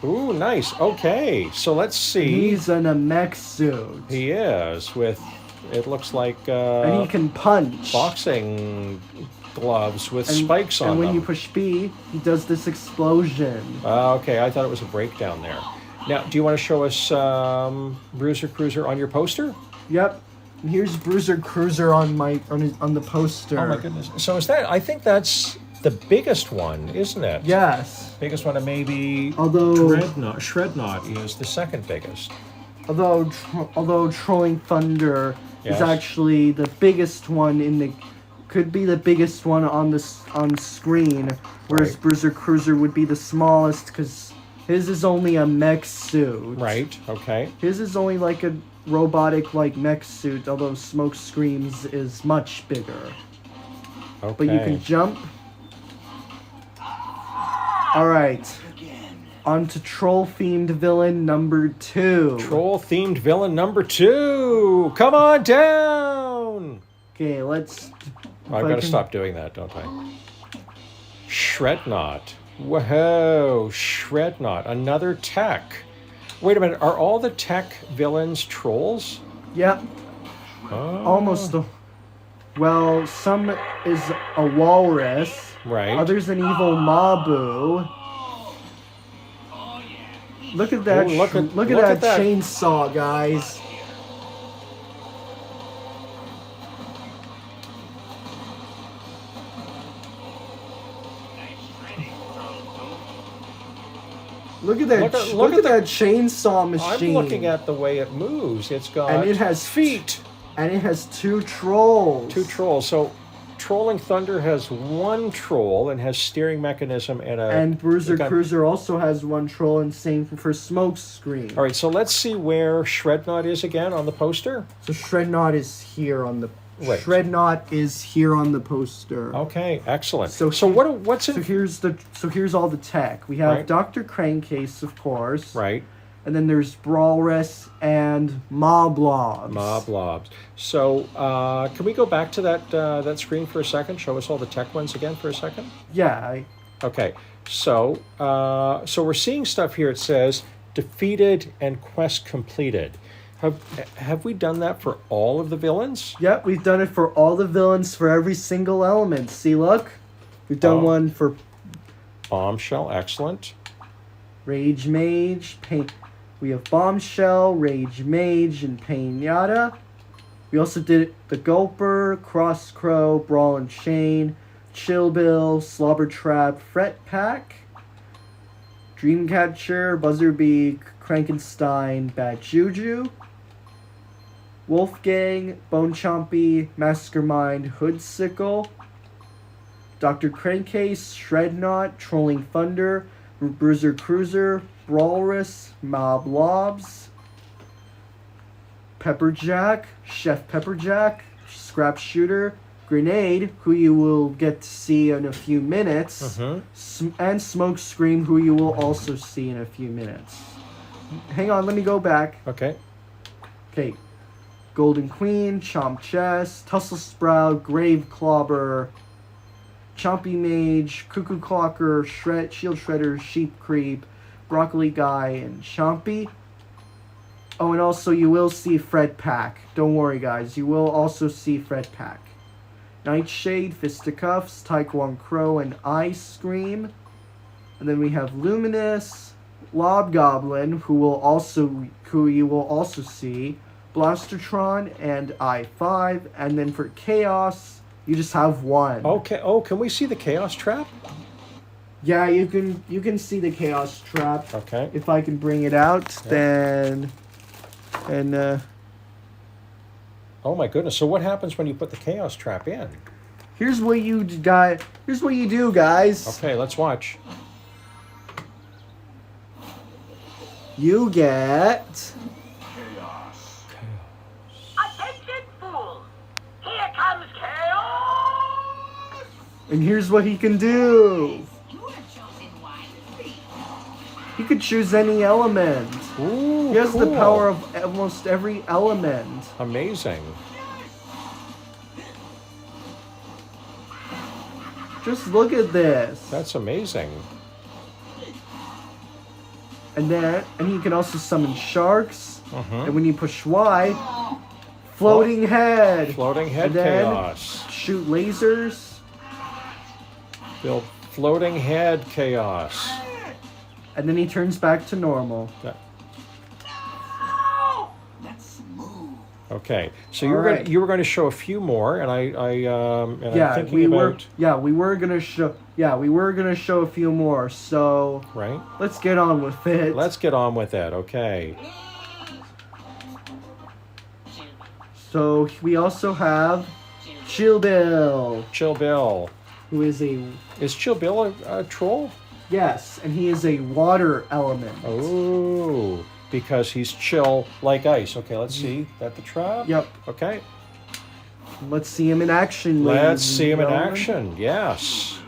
Ooh, nice. Okay, so let's see. He's in a mech suit. He is with. It looks like and he can punch. boxing gloves with spikes on them. And when them. you push B, he does this explosion. Okay, I thought it was a breakdown there. Now, do you want to show us Bruiser Cruiser on your poster? Yep. And here's Bruiser Cruiser on the poster. Oh my goodness! So is that? I think that's the biggest one, isn't it? Yes. Biggest one, and maybe Although Shredknot is the second biggest. Although Trolling Thunder Yes. is actually the biggest one could be the biggest one on screen, whereas Right. Bruiser Cruiser would be the smallest because his is only a mech suit. Right. Okay. His is only like a robotic mech suit, although Smoke Scream's is much bigger. Okay. But you can jump. All right. On to troll-themed villain number 2. Troll-themed villain number 2. Come on down. Okay, let's. Oh, I've got to stop doing that, don't I? Shredknot. Whoa, Shredknot. Another tech. Wait a minute. Are all the tech villains trolls? Yep. Oh. Almost. Well, some is a walrus. Right. Others an evil Mabu. Look at that! Oh, look at at that that. chainsaw, guys. Look at that! Look at that chainsaw machine. I'm looking at the way it moves. It's got and it has feet. And it has 2 trolls. 2 trolls. So, Trolling Thunder has 1 troll and has steering mechanism and a. And Bruiser Cruiser also has 1 troll, and same for Smoke Screen. All right, so let's see where Shredknot is again on the poster. So Shredknot is here on the. Right. Shredknot is here on the poster. Okay, excellent. So what's it? So here's all the tech. We have Right. Dr. Crankcase, of course. Right. And then there's Brawlress and Moblobs. Moblobs. So can we go back to that screen for a second? Show us all the tech ones again for a second. Yeah. Okay. So we're seeing stuff here. It says defeated and quest completed. Have we done that for all of the villains? Yep, we've done it for all the villains for every single element. See, look. We've done one for Bombshell. Excellent. Rage Mage, We have Bombshell, Rage Mage, and Pinata. We also did the Gulper, Cross Crow, Brawl and Chain, Chill Bill, Slobber Trap, Fret Pack, Dreamcatcher, Buzzerbeak, Crankenstein, Bad Juju, Wolfgang, Bone Chompy, Mastermind, Hoodsickle, Dr. Crankcase, Shredknot, Trolling Thunder, Bruiser Cruiser, Brawlress, Moblobs, Pepperjack, Chef Pepperjack, Scrap Shooter, Grenade, who you will get to see in a few minutes, and Smoke Scream, who you will also see in a few minutes. Hang on, let me go back. Okay. Okay. Golden Queen, Chomp Chest, Tussle Sprout, Grave Clobber, Chompy Mage, Cuckoo Clocker, Shield Shredder, Sheep Creep, Broccoli Guy, and Chompy. Oh, and also you will see Fred Pack. Don't worry, guys. You will also see Fred Pack. Nightshade, Fisticuffs, Taekwon Crow, and Ice Scream. And then we have Luminous, Lobgoblin, who you will also see, Blastertron, and I-5. And then for Chaos, you just have 1. Okay. Oh, can we see the Chaos Trap? Yeah, you can see the Chaos Trap. Okay. If I can bring it out, then Oh my goodness. So what happens when you put the chaos trap in? Here's what you do, guys. Okay, let's watch. You get. Chaos. Attention, fools! Here comes chaos! And here's what he can do. You have chosen wisely. He could choose any element. Ooh, He has the cool. power of almost every element. Amazing. Just look at this. That's amazing. And he can also summon sharks. Mhm. And when you push Y, floating head. Floating head And then chaos. shoot lasers. Build floating head chaos. And then he turns back to normal. That- Let's move. Okay, so All you were right. going to show a few more, and I'm Yeah, thinking we about were gonna show a few more. So right. let's get on with it. Let's get on with it. Okay. So we also have Chill Bill, Chill Bill. who is Is Chill Bill a troll? yes, and he is a water element. Oh, because he's chill like ice. Okay, let's see. That the trap? Yep. Okay. Let's see him in action. Let's ladies see and him in gentlemen. action. Yes.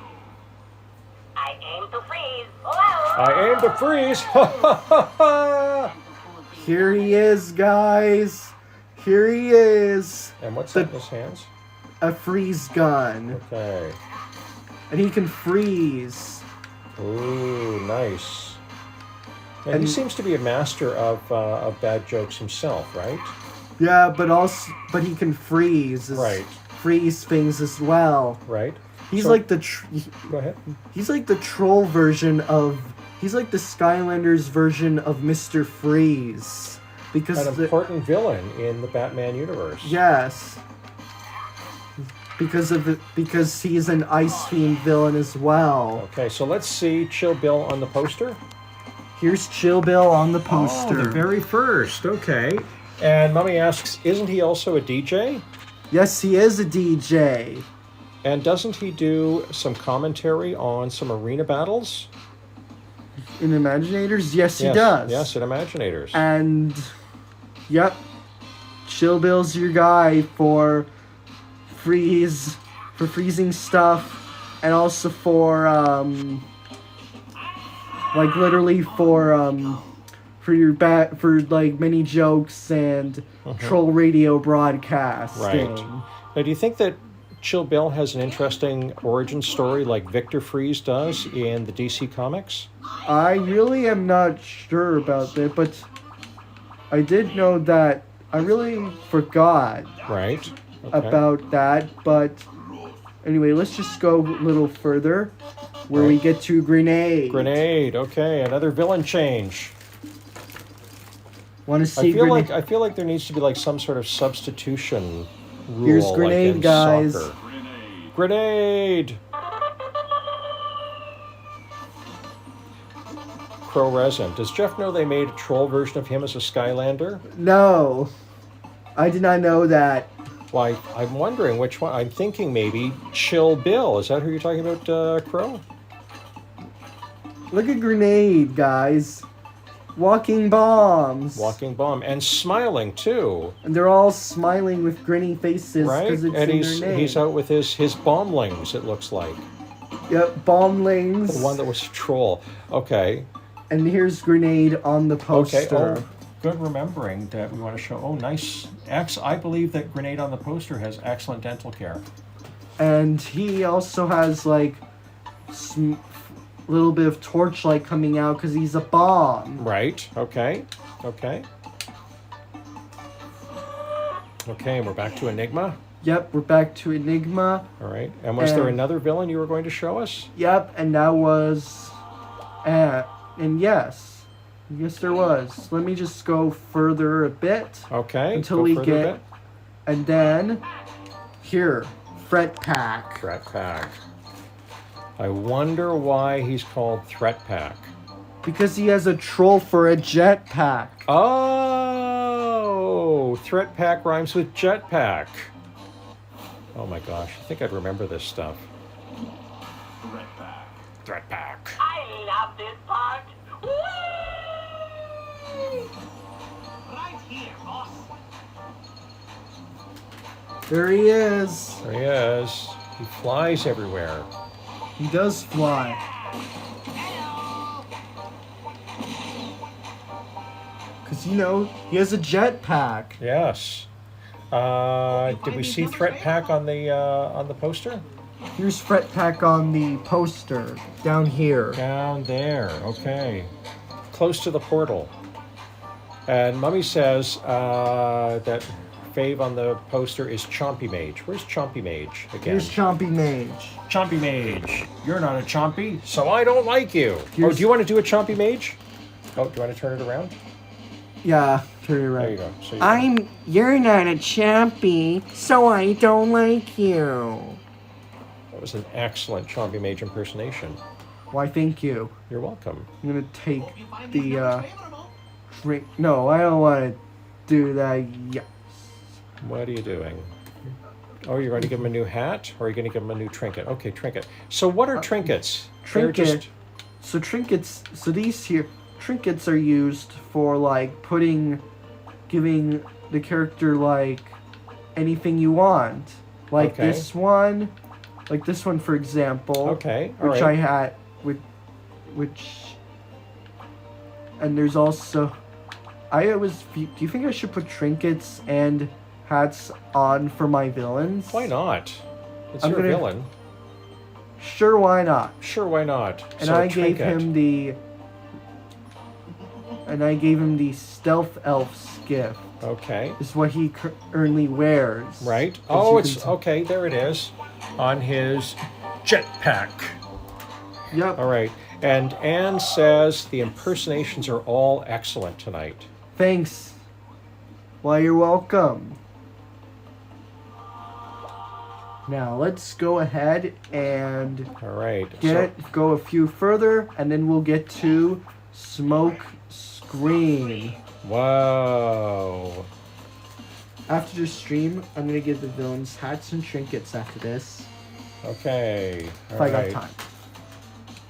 I aim to freeze. Hello? I aim to freeze. Ha ha ha ha. Here he is, guys. Here he is. And what's The- in his hands? A freeze gun. Okay. And he can freeze. Ooh, nice. And he And- seems to be a master of bad jokes himself, right? Yeah, but he can freeze. Right. Freeze things as well. Right. He's So- like Go ahead. he's like the troll version of. He's like the Skylanders version of Mr. Freeze. Because An important villain in the Batman universe. yes. Because he's an ice themed villain as well. Okay, so let's see Chill Bill on the poster. Here's Chill Bill on the Oh, poster. the very first. Okay. And Mummy asks, isn't he also a DJ? Yes, he is a DJ. And doesn't he do some commentary on some arena battles? In Imaginators? Yes, he Yes, does. Yes, in Imaginators. And yep. Chill Bill's your guy for freezing stuff, and also for like literally for your for like many jokes and troll radio broadcasting. Right. Now, do you think that Chill Bill has an interesting origin story like Victor Freeze does in the DC Comics? I really am not sure about that, but I did know that. I really forgot Right. Okay. about that, but anyway, let's just go a little further where we Right. get to Grenade. Grenade. Okay, another villain change. Want to see I Grenade? feel like there needs to be like some sort of substitution rule. Here's like Grenade, in guys. soccer. Grenade. Grenade. Crow Resin. Does Jeff know they made a troll version of him as a Skylander? No, I did not know that. Why, I'm wondering which one. I'm thinking maybe Chill Bill. Is that who you're talking about, Crow? Look at Grenade, guys. Walking bombs. Walking bomb and smiling too, And they're all smiling with grinny faces right? because it's And in he's their name. he's out with his bombling. It looks like Yep, bomblings. the one that was a troll. Okay. And here's Grenade on the poster. Okay. Oh, good remembering that we want to show. Oh, nice. I believe that Grenade on the poster has excellent dental care. And he also has like little bit of torchlight coming out because he's a bomb. Right. Okay. Okay. Okay, and we're back to Enigma. Yep, we're back to Enigma. All right. And was there And- another villain you were going to show us? Yep, and that was, and yes, there was. Let me just go further a bit, Okay. Until go we further a get- bit. and then here, Fret Pack. Threat Pack. I wonder why he's called Threat Pack. Because he has a troll for a jetpack. Oh, Oh, threat pack rhymes with jetpack. Oh my gosh, I think I'd remember this stuff. Threat pack. Threat pack. I love this part. Woo! Right here, boss. There he is. There he is. He flies everywhere. He does fly. Hello. Because, you know, he has a jetpack. Yes. Did we see threat pack on the poster? Here's Fret Pack on the poster down here. Down there. Okay. Close to the portal. And Mummy says that Fave on the poster is Chompy Mage. Where's Chompy Mage again? Here's Chompy Mage. Chompy Mage. You're not a Chompy, so I don't like you. Oh, Here's- do you want to do a Chompy Mage? Oh, do you want to turn it around? Yeah, turn it around. There you go. So You're not a Chompy, so I don't like you. that was an excellent Chompy Mage impersonation. Why, thank you. You're welcome. I'm gonna take Hope you find these the, numbers favorable. drink. No, I don't want to do that yet. What are you doing? Oh, you're going to give him a new hat, or are you going to give him a new trinket? Okay, trinket. So what are trinkets? They're Trinket. So trinkets, so these here, trinkets are used for, like, giving the character, like, anything you want. Like Okay. this one, for example. Okay, all Which right. I had, and there's also, do you think I should put trinkets and hats on for my villains? Why not? It's I'm your gonna- villain. Sure, why not? Sure, why not? And So I trinket. gave him the stealth elf's gift. Okay, Is what he currently wears. right. As Oh, you it's can tell. okay. There it is, on his jetpack. Yep. All right. And Anne says the impersonations are all excellent tonight. Thanks. Why, you're welcome. Now let's go ahead and All right. go a few further, and then we'll get to Smoke Scream. Whoa. After the stream, I'm gonna give the villains hats and trinkets after this, Okay. if All I got right. time.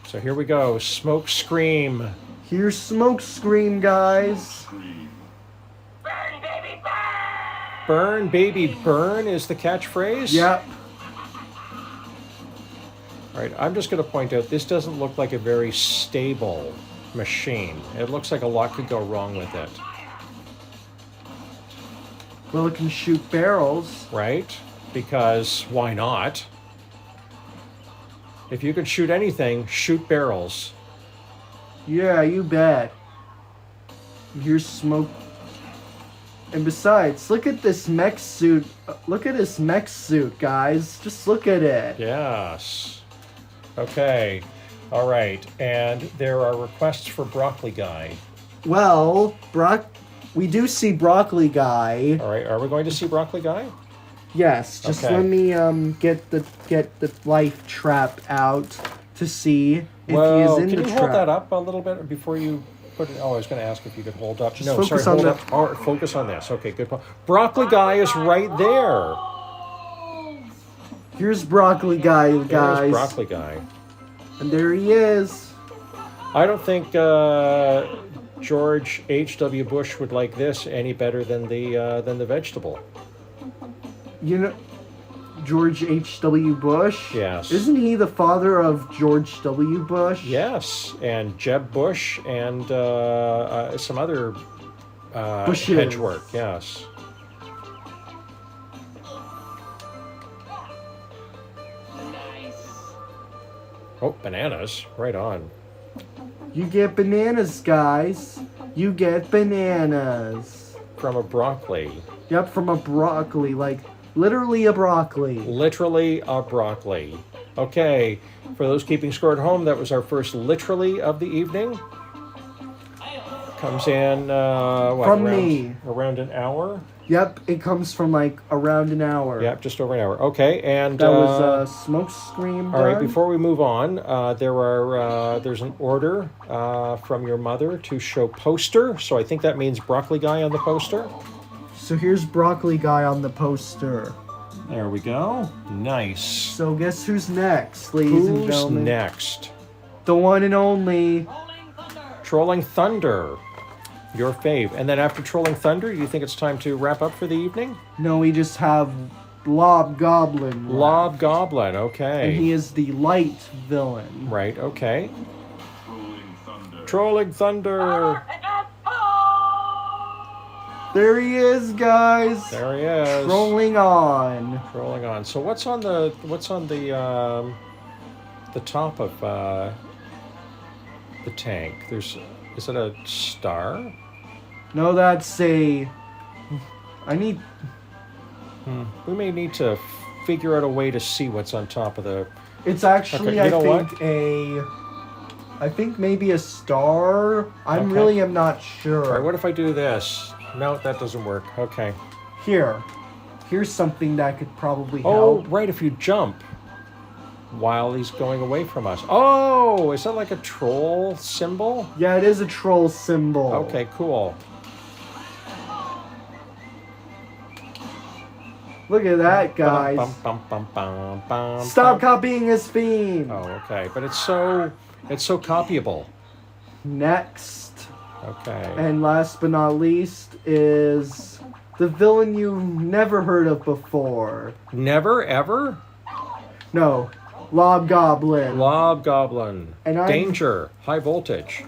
So here we go. Smoke Scream. Here's Smoke Scream, guys. Scream. Burn, baby, burn! Burn, baby, burn is the catchphrase? Yep. All right, I'm just going to point out this doesn't look like a very stable machine. It looks like a lot could go wrong with it, Well, it can shoot barrels. right? Because why not? If you could shoot anything, shoot barrels. Yeah, you bet. Here's Smoke. And besides, look at this mech suit. Look at this mech suit, guys. Just look at it. Yes. Okay. All right. And there are requests for Broccoli Guy. Well, we do see Broccoli Guy. All right. Are we going to see Broccoli Guy? Yes, just Okay. let me get the life trap out to see if he Well, is in can the you trap. hold that up a little bit before you put it? Oh, I was going to ask if you could hold up. Just No, focus sorry, on hold the- up. All right, focus on this. Okay, good point. Broccoli Guy is right there. Here's Broccoli Guy, There's guys. Broccoli Guy. And there he is. I don't think George H.W. Bush would like this any better than the vegetable. You know, George H.W. Bush? Yes. Isn't he the father of George W. Bush? Yes, and Jeb Bush and some other Bushes. hedge work. Yes. Nice. Oh, bananas. Right on. You get bananas, guys. You get bananas. From a broccoli. Yep, from a broccoli. Like, literally a broccoli. Literally a broccoli. Okay, for those keeping score at home, that was our first literally of the evening. Comes in, From me. Around an hour? Yep, it comes from like around an hour. Yep, just over an hour. Okay, and... That was Smoke Scream. all right, done. before we move on, there's an order from your mother to show poster, so I think that means Broccoli Guy on the poster. So here's Broccoli Guy on the poster. There we go. Nice. So guess who's next, ladies and Who's gentlemen? next? The one and only. Trolling Thunder. Your fave. And then after Trolling Thunder, you think it's time to wrap up for the evening? No, we just have Lob Goblin. Lob Goblin. And Okay. he is the light villain. Right. Okay. Rolling thunder. Trolling Thunder. There he is, guys. There he is. Rolling on. Rolling on. So what's on the top of the tank? Is it a star? No, that's a. I need. We may need to figure out a way to see what's on top of the. It's actually, Okay, you know I think maybe a star. I Okay. really am not All sure. right. What if I do this? No, that doesn't work. Okay. Here's something that could probably Oh, help. right. If you jump while he's going away from us. Oh, is that like a troll symbol? Yeah, it is a troll symbol. Okay, cool. Look at that, guys. Bum, bum, bum, bum, Stop bum. copying his theme. Oh, okay. But it's so copyable. Next, Okay. and last but not least, is the villain you've never heard of before. Never ever No, Lob Goblin. Lob Goblin. And I'm- Danger. High voltage.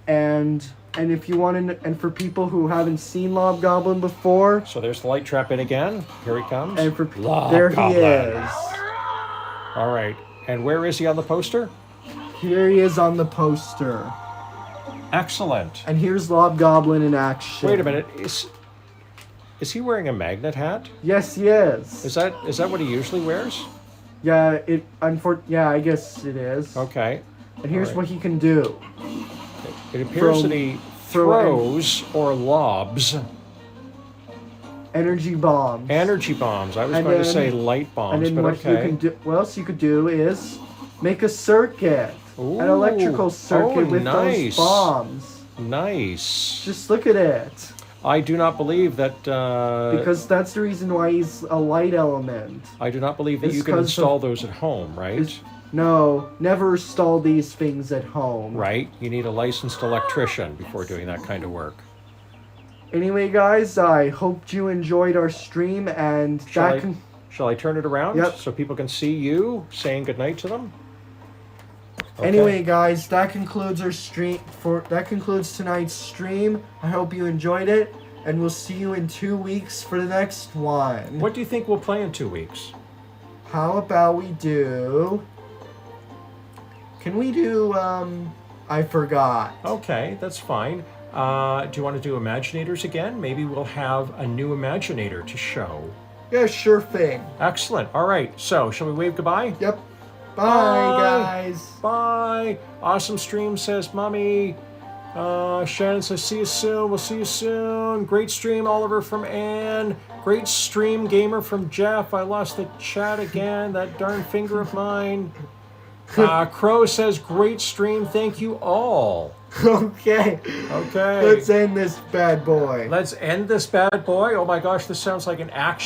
And if you want to, and for people who haven't seen Lob Goblin before, So there's the light trap in again. Here he comes. and for Lob there Goblin. he is. All right. And where is he on the poster? Here he is on the poster. Excellent. And here's Lob Goblin in action. Wait a minute. Is he wearing a magnet hat? Yes, he is. Is that what he usually wears? Yeah, yeah, I guess it is. Okay. And here's Alright. what he can do. It appears From- that he throw throws or lobs Energy bombs. energy bombs. I was And going to then- say light And bombs, then but what you okay. can do, what else you could do is make a circuit, Ooh. an electrical circuit Oh, with nice. those bombs. Nice. Just look at it, I do not believe that. because that's the reason why he's a light element. I do not believe that it's you can 'cause install those at home, right? It's- No, never install these things at home. Right. You need a licensed electrician before doing that kind of work. Anyway, guys, I hope you enjoyed our stream, and Shall I turn it around Yep. so people can see you saying goodnight to them? Okay. Anyway, guys, that concludes our stream. That concludes tonight's stream. I hope you enjoyed it, and we'll see you in 2 weeks for the next one. What do you think we'll play in 2 weeks? How about we do? Can we do? I forgot. Okay, that's fine. Do you want to do Imaginators again? Maybe we'll have a new Imaginator to show. Yeah, sure thing. Excellent. All right. So, shall we wave goodbye? Yep. Bye, Bye. guys. Bye. Awesome stream, says Mommy. Shannon says, see you soon. We'll see you soon. Great stream, Oliver from Ann. Great stream, Gamer from Jeff. I lost the chat again. That darn finger of mine. Crow says, great stream. Thank you all. Okay. Okay. Let's end this bad boy. Let's end this bad boy. Oh my gosh, this sounds like an action.